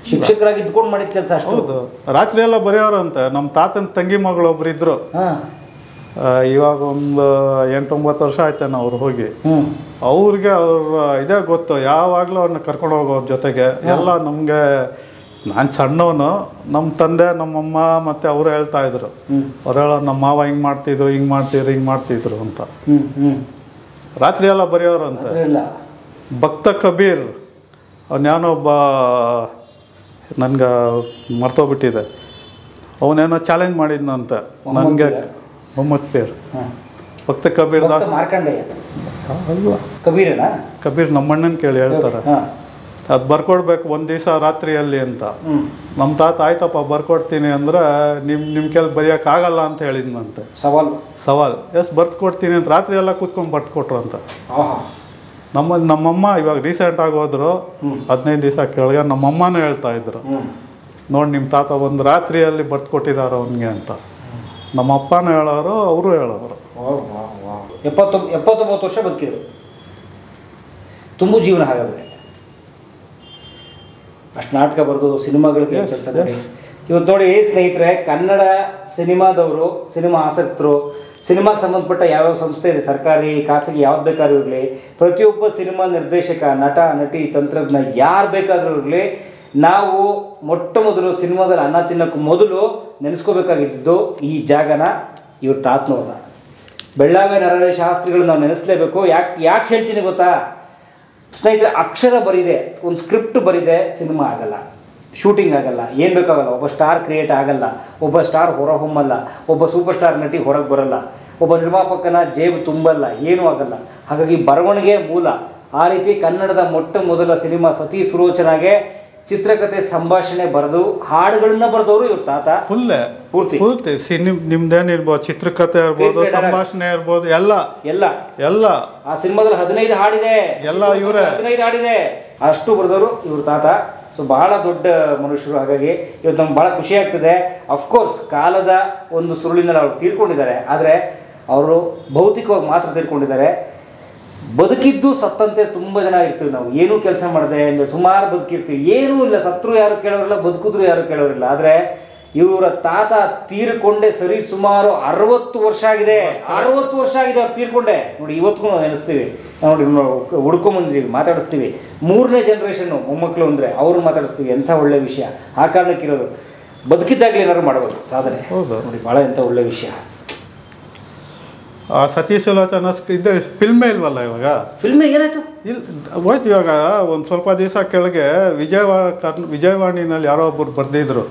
ಶಿಕ್ಷಕರಾಗಿ ಇದ್ಕೊಂಡು ಮಾಡಿದ ಕೆಲಸ ಅಷ್ಟು. ಹೌದು, ರಾತ್ರಿ ಎಲ್ಲ ಬರೆಯೋರಂತೆ. ನಮ್ಮ ತಾತನ ತಂಗಿ ಮಗಳು ಒಬ್ರು ಇದ್ರು, ಇವಾಗ ಒಂದು 8-9 ವರ್ಷ ಆಯ್ತಾನ ಅವ್ರು ಹೋಗಿ. ಅವ್ರಿಗೆ ಅವ್ರ ಇದೇ ಗೊತ್ತು, ಯಾವಾಗಲೂ ಅವ್ರನ್ನ ಕರ್ಕೊಂಡು ಹೋಗೋರ ಜೊತೆಗೆ ಎಲ್ಲ. ನಮಗೆ ನಾನು ಸಣ್ಣವನು, ನಮ್ಮ ತಂದೆ ನಮ್ಮಮ್ಮ ಮತ್ತು ಅವರು ಹೇಳ್ತಾ ಇದ್ರು, ಅವ್ರು ಹೇಳೋ ನಮ್ಮ ಮಾವ ಹಿಂಗೆ ಮಾಡ್ತಿದ್ರು ಅಂತ. ರಾತ್ರಿ ಎಲ್ಲ ಬರೆಯೋರಂತೆ. ಭಕ್ತ ಕಬೀರ್ ಅವನ್ಯಾನೊಬ್ಬ ನನ್ಗೆ ಮರ್ತೋಗ್ಬಿಟ್ಟಿದೆ, ಅವನೇನೋ ಚಾಲೆಂಜ್ ಮಾಡಿದ್ನಂತೆ ನನಗೆ. ಮೊಹಮ್ಮದ್ ಪೀರ್, ಭಕ್ತ ಕಬೀರ್ ದಾಸ್ ಕಬೀರ್ ನಮ್ಮಣ್ಣನ ಕೇಳಿ ಹೇಳ್ತಾರೆ, ಅದು ಬರ್ಕೊಡ್ಬೇಕು ಒಂದು ದಿವಸ ರಾತ್ರಿಯಲ್ಲಿ ಅಂತ. ನಮ್ಮ ತಾತ ಆಯ್ತಪ್ಪ ಬರ್ಕೊಡ್ತೀನಿ ಅಂದ್ರೆ ನಿಮ್ಮ ಕೆಲ ಬರೆಯೋಕ್ಕಾಗಲ್ಲ ಅಂತ ಹೇಳಿದ್ನಂತೆ. ಸವಾಲ್ ಎಸ್ ಬರ್ಕೊಡ್ತೀನಿ ಅಂತ ರಾತ್ರಿ ಎಲ್ಲ ಕೂತ್ಕೊಂಡು ಬರ್ಕೊಟ್ರು ಅಂತ. ನಮ್ಮಮ್ಮ ಇವಾಗ ರೀಸೆಂಟಾಗಿ ಹೋದ್ರು, 15 ದಿವಸ ಕೆಳಗೆ ನಮ್ಮಮ್ಮನೂ ಹೇಳ್ತಾ ಇದ್ರು, ನೋಡಿ ನಿಮ್ಮ ತಾತ ಒಂದು ರಾತ್ರಿಯಲ್ಲಿ ಬರ್ಕೊಟ್ಟಿದ್ದಾರೆ ಅವನಿಗೆ ಅಂತ. ನಮ್ಮ ಅಪ್ಪನೂ ಹೇಳೋರು, ಅವರು ಹೇಳೋರು. 79 ವರ್ಷ ಬದುಕಿದ್ರು, ತುಂಬು ಜೀವನ. ಹಾಗಾದರೆ ಅಷ್ಟು ನಾಟಕ ಬರೆದು ಸಿನಿಮಾಗಳಿಗೆ ಕೆಲಸ ಮಾಡಿ. ಇವತ್ತು ನೋಡಿ ಸ್ನೇಹಿತರೆ, ಕನ್ನಡ ಸಿನಿಮಾದವರು, ಸಿನಿಮಾ ಆಸಕ್ತರು, ಸಿನಿಮಾಗೆ ಸಂಬಂಧಪಟ್ಟ ಯಾವ್ಯಾವ ಸಂಸ್ಥೆ ಇದೆ, ಸರ್ಕಾರಿ ಖಾಸಗಿ ಯಾವ್ದು ಬೇಕಾದ್ರೂ ಇರಲಿ, ಪ್ರತಿಯೊಬ್ಬ ಸಿನಿಮಾ ನಿರ್ದೇಶಕ, ನಟ, ನಟಿ, ತಂತ್ರಜ್ಞ ಯಾರು ಬೇಕಾದರೂ ಇರಲಿ, ನಾವು ಮೊಟ್ಟ ಮೊದಲು ಸಿನಿಮಾದಲ್ಲಿ ಅನ್ನ ತಿನ್ನೋಕ್ಕೂ ಮೊದಲು ನೆನೆಸ್ಕೋಬೇಕಾಗಿದ್ದು ಈ ಜಾಗನ, ಇವ್ರ ತಾತನವ್ರನ್ನ, ಬೆಳ್ಳಾವೆ ನರಹರಿ ಶಾಸ್ತ್ರಿಗಳು ನಾವು ನೆನೆಸ್ಲೇಬೇಕು. ಯಾಕೆ ಹೇಳ್ತೀನಿ ಗೊತ್ತಾ ಸ್ನೇಹಿತರೆ? ಅಕ್ಷರ ಬರಿದೆ, ಒಂದು ಸ್ಕ್ರಿಪ್ಟ್ ಬರಿದೆ ಸಿನಿಮಾ ಆಗಲ್ಲ, ಶೂಟಿಂಗ್ ಆಗಲ್ಲ, ಏನು ಬೇಕಾಗಲ್ಲ. ಒಬ್ಬ ಸ್ಟಾರ್ ಕ್ರಿಯೇಟ್ ಆಗಲ್ಲ, ಒಬ್ಬ ಸ್ಟಾರ್ ಹೊರ ಹೊಮ್ಮಲ್ಲ, ಒಬ್ಬ ಸೂಪರ್ ಸ್ಟಾರ್ ನಟಿ ಹೊರಗೆ ಬರಲ್ಲ, ಒಬ್ಬ ನಿರ್ಮಾಪಕನ ಜೇಬು ತುಂಬಲ್ಲ, ಏನೂ ಆಗಲ್ಲ. ಹಾಗಾಗಿ ಬರವಣಿಗೆ ಮೂಲ. ಆ ರೀತಿ ಕನ್ನಡದ ಮೊಟ್ಟ ಮೊದಲ ಸಿನಿಮಾ ಸತಿ ಸುಲೋಚನಾಗೆ ಚಿತ್ರಕಥೆ, ಸಂಭಾಷಣೆ ಬರೆದು ಹಾಡುಗಳನ್ನ ಬರೆದವರು ಇವ್ರ ತಾತ. ಪೂರ್ತಿ ನಿಮ್ದೇನಿರ್ಬೋದು, ಚಿತ್ರಕಥೆ ಇರ್ಬೋದು, ಸಂಭಾಷಣೆ ಇರ್ಬೋದು, ಎಲ್ಲ ಆ ಸಿನಿಮಾದಲ್ಲಿ 15 ಹಾಡಿದೆ, ಎಲ್ಲ ಇವರೇ 15 ಹಾಡಿದೆ, ಅಷ್ಟು ಬರೆದವರು ಇವ್ರ ತಾತ. ಸೊ ಬಹಳ ದೊಡ್ಡ ಮನುಷ್ಯರು. ಹಾಗಾಗಿ ಇವತ್ತು ನಮ್ಗೆ ಭಾಳ ಖುಷಿ ಆಗ್ತದೆ. ಅಫ್ಕೋರ್ಸ್ ಕಾಲದ ಒಂದು ಸುರುಳಿನಲ್ಲಿ ಅವ್ರು ತೀರ್ಕೊಂಡಿದ್ದಾರೆ, ಆದರೆ ಅವರು ಭೌತಿಕವಾಗಿ ಮಾತ್ರ ತೀರ್ಕೊಂಡಿದ್ದಾರೆ. ಬದುಕಿದ್ದು ಸತ್ತಂತೆ ತುಂಬ ಜನ ಇರ್ತೀವಿ ನಾವು, ಏನೂ ಕೆಲಸ ಮಾಡದೆ ಸುಮಾರು ಬದುಕಿರ್ತೀವಿ, ಏನೂ ಇಲ್ಲ, ಸತ್ರು ಯಾರು ಕೇಳೋರಿಲ್ಲ, ಬದುಕಿದ್ರು ಯಾರು ಕೇಳೋರಿಲ್ಲ. ಆದರೆ ಇವರ ತಾತ ತೀರ್ಕೊಂಡೆ ಸರಿ ಸುಮಾರು 60 ವರ್ಷ ಆಗಿದೆ. 60 ವರ್ಷ ಆಗಿದೆ ಅವ್ರು ತೀರ್ಕೊಂಡೆ. ನೋಡಿ ಇವತ್ತಿಗೂ ನಾವು ನೆನೆಸ್ತೀವಿ, ನೋಡಿ ಹುಡ್ಕೊಂಬಂದಿದ್ದೀವಿ, ಮಾತಾಡಿಸ್ತೀವಿ. 3ನೇ ಜನ್ರೇಷನ್ನು ಮೊಮ್ಮಕ್ಕಳು ಅಂದರೆ ಅವ್ರು ಮಾತಾಡಿಸ್ತೀವಿ. ಎಂಥ ಒಳ್ಳೆ ವಿಷಯ. ಆ ಕಾರಣಕ್ಕಿರೋದು ಬದುಕಿದ್ದಾಗಲೇ ಏನಾದ್ರು ಮಾಡಬಹುದು ಸಾಧನೆ. ನೋಡಿ ಭಾಳ ಎಂಥ ಒಳ್ಳೆ ವಿಷಯ. ಸತಿ ಸುಲೋಚನಾ ಇದು ಫಿಲ್ಮೇ ಇಲ್ವಲ್ಲ ಇವಾಗ? ಫಿಲ್ಮ್ ಏನಾಯ್ತು? ಹೋಯ್ತು ಇವಾಗ. ಒಂದು ಸ್ವಲ್ಪ ದಿವಸ ಕೆಳಗೆ ವಿಜಯವಾಣಿನಲ್ಲಿ ಯಾರೋ ಒಬ್ಬರು ಬರೆದಿದ್ರು,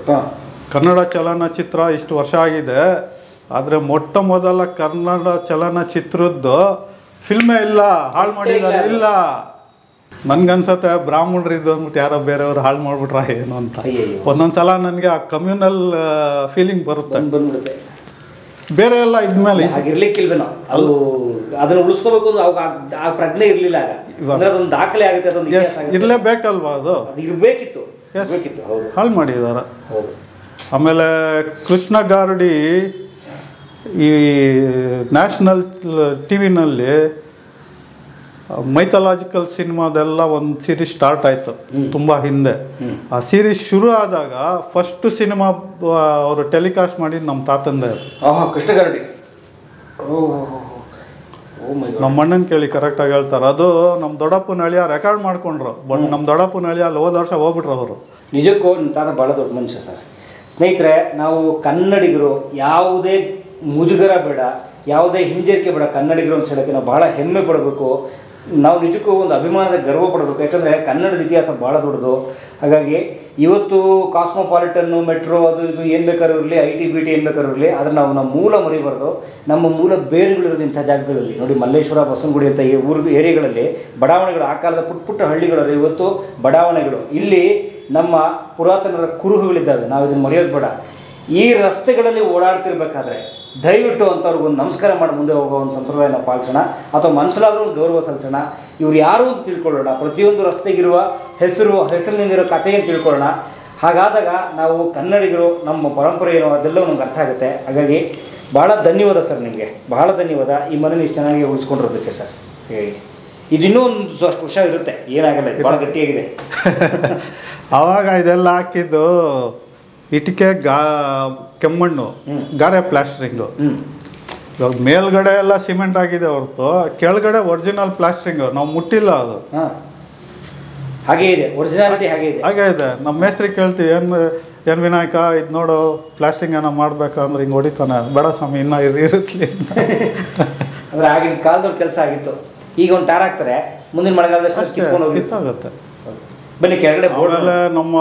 ಕನ್ನಡ ಚಲನಚಿತ್ರ ಇಷ್ಟು ವರ್ಷ ಆಗಿದೆ, ಆದರೆ ಮೊಟ್ಟ ಮೊದಲ ಕನ್ನಡ ಚಲನಚಿತ್ರದ್ದು ಫಿಲ್ಮೇ ಇಲ್ಲ, ಹಾಳು ಮಾಡಿದ್ದಾರೆ. ಇಲ್ಲ, ನನ್ಗನ್ಸತ್ತೆ ಬ್ರಾಹ್ಮಣರು ಇದು ಅಂದ್ಬಿಟ್ಟು ಯಾರೋ ಬೇರೆಯವರು ಹಾಳು ಮಾಡ್ಬಿಟ್ರ ಏನು ಅಂತ. ಒಂದೊಂದ್ಸಲ ನನಗೆ ಆ ಕಮ್ಯುನಲ್ ಫೀಲಿಂಗ್ ಬರುತ್ತೆ. ಬೇರೆ ಎಲ್ಲ ಇದ್ಮೇಲೆ ಆಗಿರ್ಲಿಕ್ಕಿಲ್ವೇನೋ, ಅದು ಅದನ್ನ ಉಳಿಸ್ಕೋಬೇಕು ಅಂದ್ರೆ ಅವಾಗ ಆ ಪ್ರಜ್ಞೆ ಇರಲಿಲ್ಲ. ಅದೊಂದು ದಾಖಲೆ ಆಗುತ್ತೆ, ಅದೊಂದು ಇರಲೇಬೇಕಲ್ವಾ, ಅದು ಇರಬೇಕಿತ್ತು. ಹಾಳು ಮಾಡಿದ್ದಾರೆ. ಆಮೇಲೆ ಕೃಷ್ಣ ಗಾರಡಿ ಈ ನ್ಯಾಷನಲ್ ಟಿವಿನಲ್ಲಿ ಮೈಥಾಲಜಿಕಲ್ ಸಿನಿಮಾದೆಲ್ಲ ಒಂದು ಸೀರೀಸ್ ಸ್ಟಾರ್ಟ್ ಆಯಿತು ತುಂಬ ಹಿಂದೆ. ಆ ಸೀರೀಸ್ ಶುರು ಆದಾಗ ಫಸ್ಟ್ ಸಿನಿಮಾ ಅವರು ಟೆಲಿಕಾಸ್ಟ್ ಮಾಡಿದ್ದು ನಮ್ಮ ತಾತಂದೆ. ಕೃಷ್ಣ ಗಾರಡಿ ನಮ್ಮ ಅಣ್ಣನ ಕೇಳಿ ಕರೆಕ್ಟಾಗಿ ಹೇಳ್ತಾರೆ. ಅದು ನಮ್ಮ ದೊಡ್ಡಪ್ಪನ ಅಳಿಯ ರೆಕಾರ್ಡ್ ಮಾಡ್ಕೊಂಡ್ರು. ನಮ್ಮ ದೊಡ್ಡಪ್ಪನ ಅಳಿಯ ಅಲ್ಲಿ ಹೋದ ವರ್ಷ ಹೋಗ್ಬಿಟ್ರು ಅವರು. ನಿಜಕ್ಕೂ ನಿಮ್ಮ ತಾತ ಭಾಳ ದೊಡ್ಡ ಮನುಷ್ಯ ಸರ್. ಸ್ನೇಹಿತರೆ, ನಾವು ಕನ್ನಡಿಗರು ಯಾವುದೇ ಮುಜುಗರ ಬೇಡ, ಯಾವುದೇ ಹಿಂಜರಿಕೆ ಬೇಡ. ಕನ್ನಡಿಗರು ಅಂತ ಹೇಳೋಕ್ಕೆ ನಾವು ಭಾಳ ಹೆಮ್ಮೆ ಪಡಬೇಕು. ನಾವು ನಿಜಕ್ಕೂ ಒಂದು ಅಭಿಮಾನದ ಗರ್ವ ಪಡಬೇಕು. ಯಾಕಂದರೆ ಕನ್ನಡದ ಇತಿಹಾಸ ಭಾಳ ದೊಡ್ಡದು. ಹಾಗಾಗಿ ಇವತ್ತು ಕಾಸ್ಮೋಪಾಲಿಟನ್ನು, ಮೆಟ್ರೋ, ಅದು ಇದು ಏನು ಬೇಕಾದ್ರೂ ಇರಲಿ, IT BT ಏನು ಬೇಕಾದ್ರೂ ಇರಲಿ, ಆದರೆ ನಾವು ನಮ್ಮ ಮೂಲ ಮರಿಬಾರ್ದು. ನಮ್ಮ ಮೂಲ ಬೇರುಗಳಿರೋದು ಇಂಥ ಜಾಗಗಳಲ್ಲಿ. ನೋಡಿ ಮಲ್ಲೇಶ್ವರ, ಬಸವನಗುಡಿ ಅಂತ ಈ ಏರಿಯಾಗಳಲ್ಲಿ ಬಡಾವಣೆಗಳು, ಆ ಕಾಲದ ಪುಟ್ಟ ಪುಟ್ಟ ಹಳ್ಳಿಗಳಲ್ಲಿ ಇವತ್ತು ಬಡಾವಣೆಗಳು. ಇಲ್ಲಿ ನಮ್ಮ ಪುರಾತನರ ಕುರುಹುಗಳಿದ್ದಾವೆ, ನಾವು ಇದನ್ನು ಮರೆಯೋದು ಬೇಡ. ಈ ರಸ್ತೆಗಳಲ್ಲಿ ಓಡಾಡ್ತಿರ್ಬೇಕಾದ್ರೆ ದಯವಿಟ್ಟು ಅಂಥವ್ರಿಗೊಂದು ನಮಸ್ಕಾರ ಮಾಡಿ ಮುಂದೆ ಹೋಗೋ ಒಂದು ಸಂಪ್ರದಾಯನ ಪಾಲಿಸೋಣ, ಅಥವಾ ಮನಸ್ಸಲ್ಲಾದರೂ ಒಂದು ಗೌರವ ಸಲ್ಲಿಸೋಣ. ಇವ್ರು ಯಾರು ಅಂತ ತಿಳ್ಕೊಳ್ಳೋಣ, ಪ್ರತಿಯೊಂದು ರಸ್ತೆಗಿರುವ ಹೆಸರಿನಿಂದಿರೋ ಕಥೆಯನ್ನು ತಿಳ್ಕೊಳ್ಳೋಣ. ಹಾಗಾದಾಗ ನಾವು ಕನ್ನಡಿಗರು, ನಮ್ಮ ಪರಂಪರೆ ಏನೋ ಅದೆಲ್ಲವೂ ನಮ್ಗೆ ಅರ್ಥ ಆಗುತ್ತೆ. ಹಾಗಾಗಿ ಭಾಳ ಧನ್ಯವಾದ ಸರ್, ನಿಮಗೆ ಭಾಳ ಧನ್ಯವಾದ ಈ ಮನೇಲಿ ಇಷ್ಟು ಚೆನ್ನಾಗಿ ಉಳಿಸ್ಕೊಂಡಿರೋದಕ್ಕೆ ಸರ್. ಇದಿನ್ನೂ ಒಂದು ಅಷ್ಟು ವರ್ಷ ಇರುತ್ತೆ, ಏನಾಗಲ್ಲ, ಭಾಳ ಗಟ್ಟಿಯಾಗಿದೆ. ಆವಾಗ ಇದೆಲ್ಲ ಹಾಕಿದ್ದು ಇಟಿಕೆ ಕೆಮ್ಮಣ್ಣು, ಗಾರೆ ಪ್ಲಾಸ್ಟ್ರಿಂಗು. ಇವಾಗ ಮೇಲ್ಗಡೆ ಎಲ್ಲ ಸಿಮೆಂಟ್ ಆಗಿದೆ ಹೊರತು ಕೆಳಗಡೆ ಒರಿಜಿನಲ್ ಪ್ಲಾಸ್ಟ್ರಿಂಗು ನಾವು ಮುಟ್ಟಿಲ್ಲ. ಅದು ಹಾಗೆ ಇದೆ, ಒರಿಜಿನಾಲಿಟಿ ಹಾಗೆ ಇದೆ. ಹಾಗೆ ಇದೆ. ನಮ್ಮ ಮೇಸ್ತ್ರಿ ಕೇಳ್ತೀವಿ, ಏನು ವಿನಾಯಕ ಇದು ನೋಡು ಪ್ಲಾಸ್ಟಿಂಗ್ ಏನೋ ಮಾಡ್ಬೇಕಂದ್ರೆ ಹಿಂಗೆ ಹೊಡಿತಾನೆ. ಬೇಡ ಸ್ವಾಮಿ, ಇನ್ನೂ ಇರುತ್ತಲಿ ಅಂದರೆ ಆಗಿನ ಕಾಲದವ್ರ ಕೆಲಸ ಆಗಿತ್ತು. ಈಗ ಒಂದು ಟಾರ್ ಹಾಕ್ತಾರೆ, ಮುಂದಿನ ಮಳೆಗಾಲದಷ್ಟು ಕಿತ್ತಾಗುತ್ತೆ. ಬನ್ನಿ ಕೆಳಗಡೆ. ಆಮೇಲೆ ನಮ್ಮ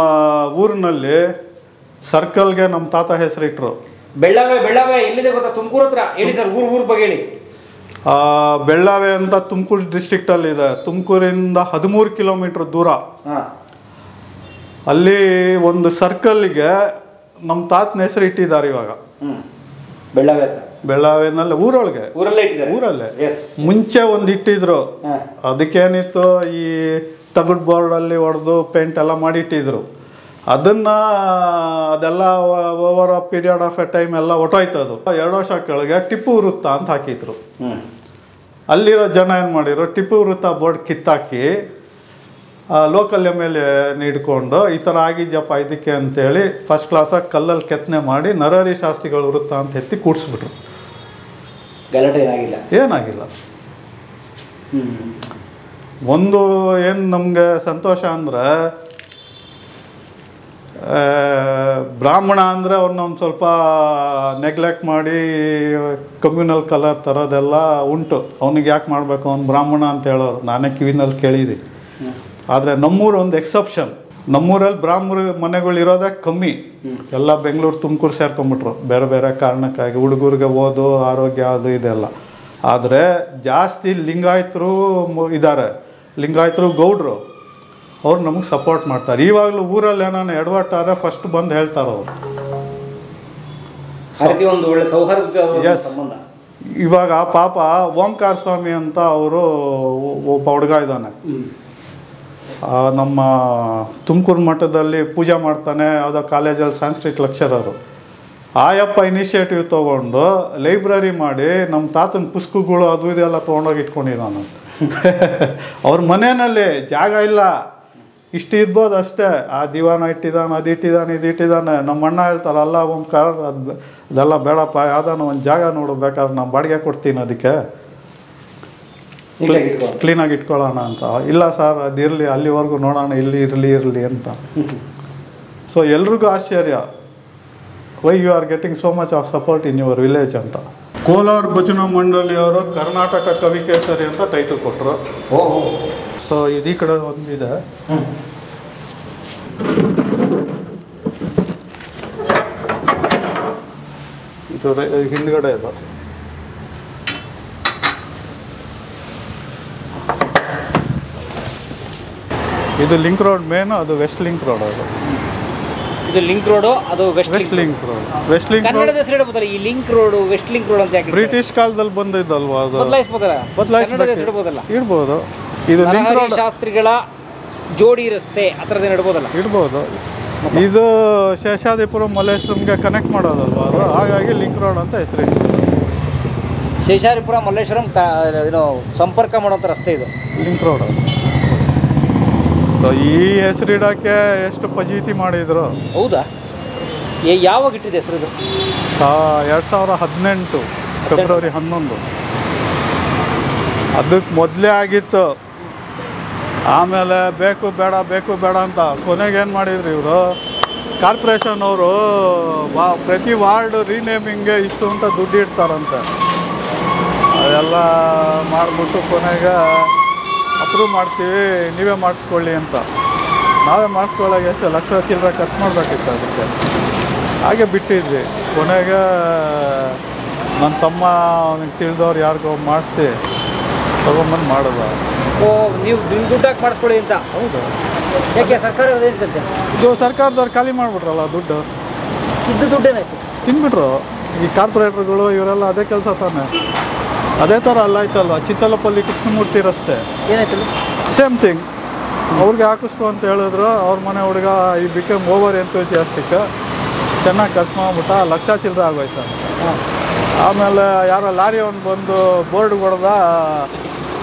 ಊರಿನಲ್ಲಿ ಸರ್ಕಲ್ಗೆ ನಮ್ಮ ತಾತ ಹೆಸರಿಟ್ರು, ಬೆಳ್ಳಾವೆ ಎಲ್ಲಿದೆ ಗೊತ್ತಾ? ತುಮಕೂರು ಹತ್ರ. ಹೇಳಿ ಸರ್, ಊರ್ ಬಗ್ಗೆ ಹೇಳಿ. ಬೆಳ್ಳಾವೆ ಅಂತ ತುಮಕೂರು ಡಿಸ್ಟ್ರಿಕ್ಟಲ್ಲಿ ಇದೆ. ತುಮಕೂರಿಂದ 13 ಕಿಲೋಮೀಟ್ರ್ ದೂರ. ಅಲ್ಲಿ ಒಂದು ಸರ್ಕಲ್ಗೆ ನಮ್ಮ ತಾತನ ಹೆಸರು ಇಟ್ಟಿದ್ದಾರೆ ಇವಾಗ. ಬೆಳ್ಳಾವೆನಲ್ಲಿ ಊರೊಳಗೆ, ಊರಲ್ಲೇ. ಮುಂಚೆ ಒಂದು ಇಟ್ಟಿದ್ರು, ಅದಕ್ಕೇನಿತ್ತು, ಈ ತಗಡ್ ಬೋರ್ಡಲ್ಲಿ ಹೊಡೆದು ಪೇಂಟ್ ಎಲ್ಲ ಮಾಡಿ ಇಟ್ಟಿದ್ರು. ಅದೆಲ್ಲ over a period of A time ಎಲ್ಲ ಹೊಟ್ಟೋಯ್ತು. ಅದು 2 ವರ್ಷ ಕೆಳಗೆ ಟಿಪ್ಪು ವೃತ್ತ ಅಂತ ಹಾಕಿದ್ರು. ಅಲ್ಲಿರೋ ಜನ ಏನು ಮಾಡಿದ್ರು, ಟಿಪ್ಪು ವೃತ್ತ ಬೋರ್ಡ್ ಕಿತ್ತಾಕಿ ಲೋಕಲ್ ಎಮ್ಮೆಲ್ಲೆ ಹಿಡ್ಕೊಂಡು ಈ ಥರ ಆಗಿದ್ಯಪ್ಪ ಇದಕ್ಕೆ ಅಂತೇಳಿ ಫಸ್ಟ್ ಕ್ಲಾಸಾಗಿ ಕಲ್ಲಲ್ಲಿ ಕೆತ್ತನೆ ಮಾಡಿ ನರಹರಿ ಶಾಸ್ತ್ರಿಗಳ ವೃತ್ತ ಅಂತ ಎತ್ತಿ ಕೂಡಿಸ್ಬಿಟ್ರು. ಏನಾಗಿಲ್ಲ. ಒಂದು ಏನು ನಮಗೆ ಸಂತೋಷ ಅಂದರೆ, ಬ್ರಾಹ್ಮಣ ಅಂದರೆ ಅವ್ರನ್ನ ಒಂದು ಸ್ವಲ್ಪ ನೆಗ್ಲೆಕ್ಟ್ ಮಾಡಿ ಕಮ್ಯುನಲ್ ಕಲರ್ ತರೋದೆಲ್ಲ ಉಂಟು. ಅವನಿಗೆ ಯಾಕೆ ಮಾಡಬೇಕು, ಅವ್ನು ಬ್ರಾಹ್ಮಣ ಅಂತ ಹೇಳೋರು, ನಾನೇ ಕಿವಿನಲ್ಲಿ ಕೇಳಿದ್ದೀನಿ. ಆದರೆ ನಮ್ಮೂರು ಒಂದು ಎಕ್ಸೆಪ್ಷನ್. ನಮ್ಮೂರಲ್ಲಿ ಬ್ರಾಹ್ಮಣ ಮನೆಗಳು ಇರೋದೇ ಕಮ್ಮಿ. ಎಲ್ಲ ಬೆಂಗಳೂರು ತುಮಕೂರು ಸೇರ್ಕೊಂಡ್ಬಿಟ್ರು ಬೇರೆ ಬೇರೆ ಕಾರಣಕ್ಕಾಗಿ. ಹುಡುಗರಿಗೆ ಓದು, ಆರೋಗ್ಯ, ಅದು ಇದೆಲ್ಲ. ಆದರೆ ಜಾಸ್ತಿ ಲಿಂಗಾಯತರು ಇದ್ದಾರೆ, ಲಿಂಗಾಯತರು ಗೌಡ್ರು. ಅವ್ರು ನಮಗೆ ಸಪೋರ್ಟ್ ಮಾಡ್ತಾರೆ. ಇವಾಗಲೂ ಊರಲ್ಲಿ ಏನಾನ ಎಡವಟ್ಟಾರೆ ಫಸ್ಟ್ ಬಂದು ಹೇಳ್ತಾರೆ ಅವರು. ಎಸ್, ಇವಾಗ ಪಾಪ ಓಂಕಾರ ಸ್ವಾಮಿ ಅಂತ ಅವರು ಒಬ್ಬ ಹುಡುಗ ಇದ್ದಾನೆ, ನಮ್ಮ ತುಮಕೂರು ಮಠದಲ್ಲಿ ಪೂಜೆ ಮಾಡ್ತಾನೆ. ಯಾವುದೋ ಕಾಲೇಜಲ್ಲಿ ಸಂಸ್ಕೃತ್ ಲೆಕ್ಚರರು. ಆಯಪ್ಪ ಇನಿಷಿಯೇಟಿವ್ ತೊಗೊಂಡು ಲೈಬ್ರರಿ ಮಾಡಿ ನಮ್ಮ ತಾತನ ಪುಸ್ತಕಗಳು ಅದು ಇದೆಲ್ಲ ತೊಗೊಂಡೋಗಿ ಇಟ್ಕೊಂಡಿದ್ದಾನೆ. ಅವ್ರ ಮನೆಯಲ್ಲಿ ಜಾಗ ಇಲ್ಲ, ಇಷ್ಟು ಇರ್ಬೋದು ಅಷ್ಟೇ. ಆ ದಿವಾನ ಇಟ್ಟಿದ್ದಾನೆ, ಅದು ಇಟ್ಟಿದ್ದಾನೆ, ಇದು ಇಟ್ಟಿದ್ದಾನೆ. ನಮ್ಮ ಅಣ್ಣ ಹೇಳ್ತಾರೆ, ಅಲ್ಲ ಓಂಕಾರ ಅದೆಲ್ಲ ಬೇಡಪ್ಪ, ಯಾವ್ದಾನ ಒಂದು ಜಾಗ ನೋಡು, ಬೇಕಾದ್ರೆ ನಾನು ಬಾಡಿಗೆ ಕೊಡ್ತೀನಿ, ಅದಕ್ಕೆ ಕ್ಲೀನಾಗಿ ಇಟ್ಕೊಳ್ಳೋಣ ಅಂತ. ಇಲ್ಲ ಸರ್, ಅದಿರಲಿ, ಅಲ್ಲಿವರೆಗೂ ನೋಡೋಣ, ಇಲ್ಲಿ ಇರಲಿ ಅಂತ. ಸೊ ಎಲ್ರಿಗೂ ಆಶ್ಚರ್ಯ, why you are getting so much of support in your village ಅಂತ. ಕೋಲಾರ ಭಜನಾ ಮಂಡಳಿಯವರು ಕರ್ನಾಟಕ ಕವಿಕೇಸರಿ ಅಂತ ಟೈಟಲ್ ಕೊಟ್ಟರು. ಸೊ ಇದೀ ಕಡೆ ಒಂದಿದೆ, ಇದು ಹಿಂದ್ಗಡೆ ಇದೆ. ಇದು ಲಿಂಕ್ ರೋಡ್ ಮೇನ್, ಅದು ವೆಸ್ಟ್ ಲಿಂಕ್ ರೋಡ್. ಇದು ಲಿಂಕ್ ರೋಡು, ಅದು west link road. West link ಕನ್ನಡದ ಹೆಸರು ಹೇಳ್ಬೋದಲ್ಲ, ಈ link road, west link road ಅಂತ ಯಾಕೆ? ಬ್ರಿಟಿಷ್ ಕಾಲದಲ್ಲಿ ಬಂದಿದ್ದಲ್ವಾ, ಅದು ಬದಲಾಯಿಸಬಹುದಲ್ಲ? ಇಡ್ಬೋದು. ಇದು ಲಿಂಕ್ ರೋಡ್, ಶಾಸ್ತ್ರಿಗಳ ಜೋಡಿ ರಸ್ತೆ ಆ ಥರದ್ದೇನು ಇಡ್ಬೋದಲ್ಲ? ಇಡ್ಬೋದು. ಇದು ಶೇಷಾದಿಪುರ ಮಲ್ಲೇಶ್ವರಂಗೆ ಕನೆಕ್ಟ್ ಮಾಡೋದಲ್ವಾ ಅದು, ಹಾಗಾಗಿ ಲಿಂಕ್ ರೋಡ್ ಅಂತ ಹೆಸರು. ಶೇಷಾದಿಪುರ ಮಲ್ಲೇಶ್ವರಂ ಏನು ಸಂಪರ್ಕ ಮಾಡೋಂಥ ರಸ್ತೆ ಇದು, ಲಿಂಕ್ ರೋಡ್. ಸೊ ಈ ಹೆಸರಿಡೋಕ್ಕೆ ಎಷ್ಟು ಫಜೀತಿ ಮಾಡಿದ್ರು. ಹೌದಾ? ಯಾವಾಗ ಇಟ್ಟಿದೆ ಹೆಸರು ಇದು? 2018 ಫೆಬ್ರವರಿ 11. ಅದಕ್ಕೆ ಮೊದಲೇ ಆಗಿತ್ತು. ಆಮೇಲೆ ಬೇಕು ಬೇಡ ಅಂತ ಕೊನೆಗೆ ಏನು ಮಾಡಿದ್ರು ಇವರು, ಕಾರ್ಪೊರೇಷನ್ ಅವರು ಪ್ರತಿ ವಾರ್ಡ್ ರೀನೇಮಿಂಗ್ಗೆ ಇಷ್ಟು ಅಂತ ದುಡ್ಡು ಇಡ್ತಾರಂತೆ. ಅದೆಲ್ಲ ಮಾಡಿಬಿಟ್ಟು ಕೊನೆಗೆ ಅಪ್ರೂವ್ ಮಾಡ್ತೀವಿ, ನೀವೇ ಮಾಡಿಸ್ಕೊಳ್ಳಿ ಅಂತ. ನಾವೇ ಮಾಡಿಸ್ಕೊಳ್ಳೋಕೆ ಎಷ್ಟು ಲಕ್ಷ ಚಿಲ್ಲರೆ ಖರ್ಚು ಮಾಡಬೇಕಿತ್ತು ಅದಕ್ಕೆ. ಹಾಗೆ ಬಿಟ್ಟಿದ್ವಿ. ಕೊನೆಗೆ ನನ್ನ ತಮ್ಮ ಅವನಿಗೆ ತಿಳಿದವ್ರು ಯಾರಿಗೋ ಮಾಡಿಸಿ ತೊಗೊಂಬಂದು ಮಾಡೋದು. ಓ, ನೀವು ದುಡ್ಡಾಗಿ ಮಾಡಿಸ್ಕೊಳ್ಳಿ ಅಂತ? ಹೌದು. ಯಾಕೆ ಸರ್ಕಾರ ಹೇಳ್ತಂತೆ? ಇದು ಸರ್ಕಾರದವ್ರು ಖಾಲಿ ಮಾಡಿಬಿಟ್ರಲ್ಲ ದುಡ್ಡು. ಇದ್ದು ದುಡ್ಡೇನಾಯ್ತು? ತಿನ್ಬಿಟ್ರು ಈ ಕಾರ್ಪೊರೇಟರ್ಗಳು ಇವರೆಲ್ಲ ಅದೇ ಕೆಲಸ ತಾನೆ. ಅದೇ ಥರ ಅಲ್ಲ ಆಯ್ತಲ್ವ ಚಿತ್ತಲಪಲ್ಲಿ ಕೃಷ್ಣಮೂರ್ತಿ ರಸ್ತೆ ಏನಾಯ್ತಲ್ಲ? Same thing. ಅವ್ರಿಗೆ ಹಾಕಿಸ್ಕೊ ಅಂತ ಹೇಳಿದ್ರು. ಅವ್ರ ಮನೆ ಹುಡುಗ ಈ ಬಿಕಮ್ ಓವರ್ ಎಂತೂಸಿಯಾಸ್ಟಿಕ್, ಚೆನ್ನಾಗಿ ಖರ್ಚು ಮಾಡ್ಬಿಟ್ಟ, ಲಕ್ಷ ಚಿಲ್ಲರೆ ಆಗೋಯ್ತು. ಆಮೇಲೆ ಯಾರೋ ಲಾರಿ ಅವ್ನು ಬಂದು ಬೋರ್ಡ್ ಹೊಡೆದ,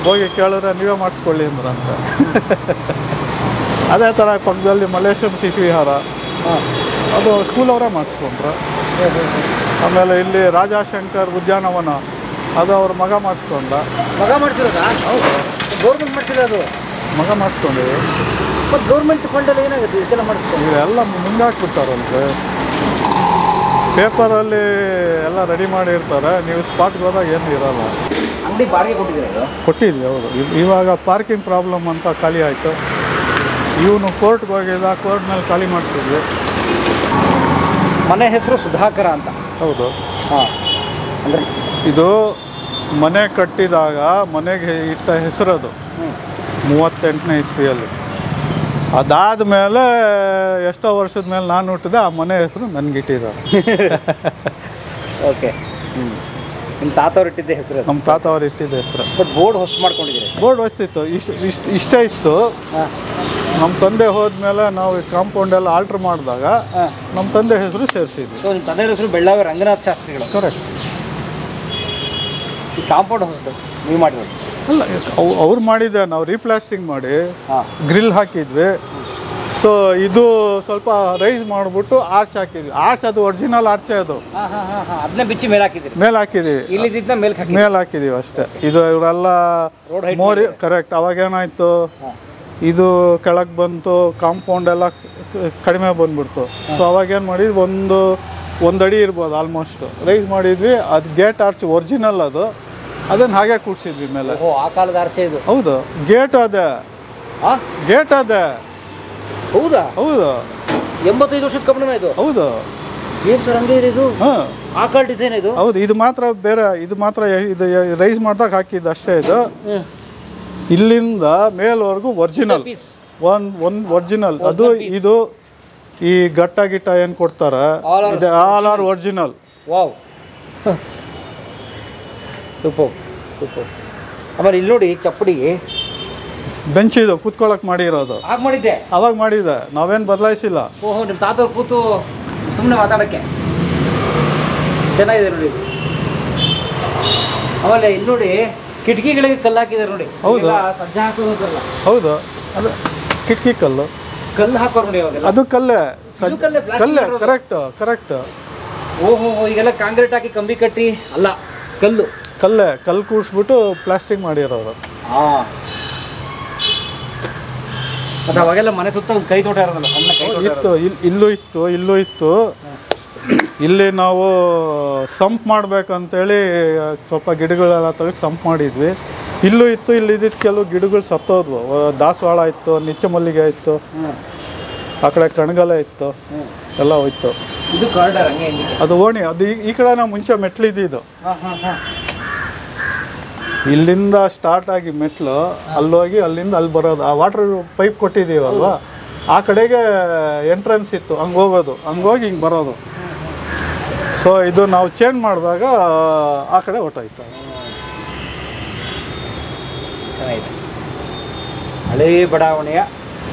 ಹೋಗಿ ಕೇಳಿದ್ರೆ ನೀವೇ ಮಾಡಿಸ್ಕೊಳ್ಳಿ ಅಂದ್ರಂತ. ಅದೇ ಥರ ಪಕ್ಕದಲ್ಲಿ ಮಲ್ಲೇಶ್ವರಂ ಶಿಶು ವಿಹಾರ, ಅದು ಸ್ಕೂಲ್ ಅವರೇ ಮಾಡಿಸ್ಕೊಂಡ್ರು. ಆಮೇಲೆ ಇಲ್ಲಿ ರಾಜಾಶಂಕರ್ ಉದ್ಯಾನವನ, ಅದು ಅವ್ರ ಮಗ ಮಾಡಿಸ್ಕೊಂಡ. ಮಗ ಮಾಡಿಸಿರೋದಾ? ಹೌದು, ಗೌರ್ಮೆಂಟ್ ಮಾಡಿಸಿರೋದು. ಮಗ ಮಾಡಿಸ್ಕೊಂಡಿವಿ. ಮತ್ತು ಗೌರ್ಮೆಂಟ್ ಫಂಡಲ್ಲಿ ಏನಾಗುತ್ತೆ ಇದೆಲ್ಲ ಮಾಡಿಸ್ಕೊಂಡು? ಇವೆಲ್ಲ ಮುಂದಾಕ್ಬಿಡ್ತಾರಂತೆ, ಪೇಪರಲ್ಲಿ ಎಲ್ಲ ರೆಡಿ ಮಾಡಿರ್ತಾರೆ. ನೀವು ಸ್ಪಾಟ್ಗೆ ಹೋದಾಗ ಏನು ಇರೋಲ್ಲ. ಅಂಗಡಿ ಬಾಡಿಗೆ ಕೊಟ್ಟಿದ್ದೀರಾ? ಕೊಟ್ಟಿದ್ವಿ. ಹೌದು, ಇವಾಗ ಪಾರ್ಕಿಂಗ್ ಪ್ರಾಬ್ಲಮ್ ಅಂತ ಖಾಲಿ ಆಯಿತು. ಇವನು ಕೋರ್ಟ್ಗೆ ಹೋಗಿದ್ದ, ಕೋರ್ಟ್ ಮೇಲೆ ಖಾಲಿ ಮಾಡಿಸಿದ್ವಿ. ಮನೆ ಹೆಸರು ಸುಧಾಕರ ಅಂತ. ಹೌದು. ಹಾಂ, ಅಂದರೆ ಇದು ಮನೆ ಕಟ್ಟಿದಾಗ ಮನೆಗೆ ಇಟ್ಟ ಹೆಸರದು 38ನೇ ಇಸ್ವಿಯಲ್ಲಿ. ಅದಾದ ಮೇಲೆ ಎಷ್ಟೋ ವರ್ಷದ ಮೇಲೆ ನಾನು ಹುಟ್ಟಿದೆ, ಆ ಮನೆ ಹೆಸರು ನನಗಿಟ್ಟಿದ್ದಾರೆ. ಓಕೆ. ನಿಮ್ಮ ತಾತವ್ರು ಇಟ್ಟಿದ್ದ ಹೆಸರು? ನಮ್ಮ ತಾತ ಅವ್ರು ಇಟ್ಟಿದ್ದ ಹೆಸರು. ಬಟ್ ಬೋರ್ಡ್ ಹೊಸ ಮಾಡ್ಕೊಂಡಿದ್ದೀರಿ? ಬೋರ್ಡ್ ಹೊಸ್ತಿತ್ತು, ಇಷ್ಟೇ ಇತ್ತು. ನಮ್ಮ ತಂದೆ ಹೋದ್ಮೇಲೆ ನಾವು ಈ ಕಾಂಪೌಂಡ್ ಎಲ್ಲ ಆಲ್ಟ್ರ್ ಮಾಡಿದಾಗ ನಮ್ಮ ತಂದೆ ಹೆಸರು ಸೇರಿಸಿದ್ವಿ. ಸೊ ನಿಮ್ಮ ತಂದೆ ಹೆಸರು ಬೆಳ್ಳಾವಿ ರಂಗನಾಥ್ ಶಾಸ್ತ್ರಿಗಳು? ಕರೆಕ್ಟ್. ಈ ಕಾಂಪೌಂಡ್ ಹೊಸದು ನೀವು ಮಾಡಿರೋದು? ಅಲ್ಲ, ಅವ್ರು ಮಾಡಿದ್ದೆ, ನಾವು ರೀಪ್ಲಾಸ್ಟಿಂಗ್ ಮಾಡಿ ಗ್ರಿಲ್ ಹಾಕಿದ್ವಿ. ಸೊ ಇದು ಸ್ವಲ್ಪ ರೈಸ್ ಮಾಡಿಬಿಟ್ಟು ಆರ್ಚ್ ಹಾಕಿದ್ವಿ. ಆರ್ಚ್ ಅದು ಒರಿಜಿನಲ್ ಆರ್ಚೆ, ಅದು ಅದನ್ನ ಬಿಚ್ಚಿ ಮೇಲೆ ಹಾಕಿದ್ರಿ? ಮೇಲೆ ಹಾಕಿದ್ದೀವಿ, ಇಲ್ಲಿದ್ದ ಮೇಲೆ ಹಾಕಿದ್ದೀವಿ ಅಷ್ಟೇ. ಇದು ಇವರೆಲ್ಲ ಮೋರಿ ಕರೆಕ್ಟ್. ಅವಾಗೇನಾಯಿತು, ಇದು ಕೆಳಗೆ ಬಂತು, ಕಾಂಪೌಂಡ್ ಎಲ್ಲ ಕಡಿಮೆ ಬಂದ್ಬಿಡ್ತು. ಸೊ ಅವಾಗೇನು ಮಾಡಿದ್ವಿ, ಒಂದು ಅಡಿ ಇರ್ಬೋದು ಆಲ್ಮೋಸ್ಟ್ ರೈಸ್ ಮಾಡಿದ್ವಿ. ಅದು ಗೇಟ್ ಆರ್ಚ್ ಒರಿಜಿನಲ್, ಅದನ್ನು ಹಾಗೆ ಕೂಡಿಸಿದ್ವಿ ಮೇಲೆ. ಆ ಕಾಲದ ಆರ್ಚೆ ಇದು? ಹೌದು, ಗೇಟ್ ಅದೇ. ಗೇಟ್ ಅದೇ. ಹೌದಾ? ಹೌದು, 85 ವರ್ಷದ ಕಬ್ಬಣ ಇದು? ಹೌದು. ಏನು ಸರ್ ಹಂಗೆ ಇದೆ ಇದು? ಹಾಂ, ಆ ಕಾಲ ಡಿಸೈನ್ ಇದು? ಹೌದು. ಇದು ಮಾತ್ರ ಬೇರೆ, ಇದು ಮಾತ್ರ ಇದು ರೈಸ್ ಮಾಡಿದಾಗ ಹಾಕಿದ್ದು ಅಷ್ಟೇ. ಇದು ಇಲ್ಲಿಂದ ಮೇಲ್ವರೆಗೂ ಒರಿಜಿನಲ್, ಒಂದು ಒರಿಜಿನಲ್. ಅದು ಇದು ಈ ಗಟ್ಟ ಗಿಟ್ಟ ಏನು ಕೊಡ್ತಾರೆ, ಇದು all are original. Wow, super super. ಆಮೇಲೆ ಇಲ್ಲಿ ನೋಡಿ ಚಪ್ಪಡಿ ಬೆಂಚ್ ಇದು ಕೂತ್ಕೊಳ್ಳೋಕೆ ಮಾಡಿರೋದು. ಆಗ ಮಾಡಿದ್ದೆ? ಅವಾಗ ಮಾಡಿದ್ದೆ, ನಾವೇನು ಬದಲಾಯಿಸಿಲ್ಲ. ಓಹೋ, ನಿಮ್ಮ ತಾತವ್ರು ಕೂತು ಸುಮ್ಮನೆ ಮಾತಾಡೋಕ್ಕೆ ಚೆನ್ನಾಗಿದೆ ನೋಡಿ. ಆಮೇಲೆ ಇಲ್ಲಿ ನೋಡಿ ಕಿಟಕಿಗಳಿಗೆ ಕಲ್ಲು ಹಾಕಿದ್ದಾರೆ ನೋಡಿ. ಹೌದು, ಸಜ್ಜೆ ಹಾಕೋದಲ್ಲ? ಹೌದು, ಅದು ಕಿಟಕಿ ಕಲ್ಲು. ಕಲ್ಲು ಹಾಕೋರು ನೋಡಿ ಅವಾಗ? ಅದು ಕಲ್ಲೇ, ಕಲ್ಲೇ. ಕರೆಕ್ಟ್. ಓಹೋ, ಈಗೆಲ್ಲ ಕಾಂಕ್ರೀಟ್ ಹಾಕಿ ಕಂಬಿ ಕಟ್ಟಿ ಅಲ್ಲ, ಕಲ್ಲು ಕೂಡಿಸ್ಬಿಟ್ಟು ಪ್ಲಾಸ್ಟಿಕ್ ಮಾಡಿರೋರು. ಹಾಂ. ಮತ್ತು ಅವಾಗೆಲ್ಲ ಮನೆ ಸುತ್ತ ಒಂದು ಕೈ ತೋಟ ಇರೋದಲ್ಲ, ಸಣ್ಣ ಕೈ ತೋಟ ಇತ್ತು. ಇಲ್ಲೂ ಇತ್ತು. ಇಲ್ಲಿ ನಾವು ಸಂಪ್ ಮಾಡ್ಬೇಕಂತೇಳಿ ಸ್ವಲ್ಪ ಗಿಡಗಳೆಲ್ಲ ತೆಗೆದು ಸಂಪ್ ಮಾಡಿದ್ವಿ. ಇಲ್ಲೂ ಇತ್ತು. ಇಲ್ಲಿದ್ದಿದ್ದು ಕೆಲವು ಗಿಡಗಳು ಸತ್ತೋದ್ವು. ದಾಸವಾಳ ಇತ್ತು, ನಿಚ್ಚ ಮಲ್ಲಿಗೆ ಇತ್ತು, ಆ ಕಡೆ ಕಣಗಲ ಇತ್ತು, ಎಲ್ಲ ಹೋಯ್ತು. ಇದು ಕಾರ್ಡರ್ ಹಂಗೆ? ಅದು ಓಣಿ. ಅದು ಈ ಕಡೆ ನಾವು ಮುಂಚೆ ಮೆಟ್ಲಿದ್ದು. ಇಲ್ಲಿಂದ ಸ್ಟಾರ್ಟ್ ಆಗಿ ಮೆಟ್ಲು ಅಲ್ಲೋಗಿ ಅಲ್ಲಿಂದ ಅಲ್ಲಿ ಬರೋದು. ಆ ವಾಟರ್ ಪೈಪ್ ಕೊಟ್ಟಿದ್ದೀವಲ್ವ, ಆ ಕಡೆಗೆ ಎಂಟ್ರೆನ್ಸ್ ಇತ್ತು, ಹಂಗೆ ಹೋಗೋದು, ಹಂಗೋಗಿ ಹಿಂಗೆ ಬರೋದು. ಸೊ ಇದು ನಾವು ಚೇಂಜ್ ಮಾಡಿದಾಗ ಆ ಕಡೆ ಹೊಟ್ಟೋಯ್ತು. ಚೆನ್ನಾಗಿದೆ. ಹಳೆಯ ಬಡಾವಣೆಯ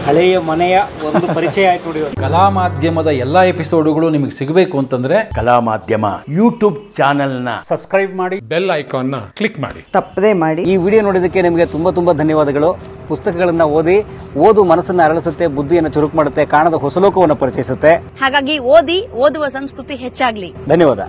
ಹಳೆಯ ಮನೆಯ ಒಂದು ಪರಿಚಯ ಆಯ್ತು ನೋಡಿ. ಕಲಾ ಮಾಧ್ಯಮದ ಎಲ್ಲ ಎಪಿಸೋಡುಗಳು ನಿಮಗೆ ಸಿಗಬೇಕು ಅಂತಂದ್ರೆ ಕಲಾ ಮಾಧ್ಯಮ ಯೂಟ್ಯೂಬ್ ಚಾನೆಲ್ನ ಸಬ್ಸ್ಕ್ರೈಬ್ ಮಾಡಿ, ಬೆಲ್ ಐಕಾನ್ನ ಕ್ಲಿಕ್ ಮಾಡಿ, ತಪ್ಪದೇ ಮಾಡಿ. ಈ ವಿಡಿಯೋ ನೋಡಿದ್ದಕ್ಕೆ ನಿಮಗೆ ತುಂಬ ಧನ್ಯವಾದಗಳು. ಪುಸ್ತಕಗಳನ್ನು ಓದು ಮನಸ್ಸನ್ನು ಅರಳಿಸುತ್ತೆ, ಬುದ್ಧಿಯನ್ನು ಚುರುಕು ಮಾಡುತ್ತೆ, ಕಾಣದ ಹೊಸಲೋಕವನ್ನು ಪರಿಚಯಿಸುತ್ತೆ. ಹಾಗಾಗಿ ಓದುವ ಸಂಸ್ಕೃತಿ ಹೆಚ್ಚಾಗ್ಲಿ. ಧನ್ಯವಾದ.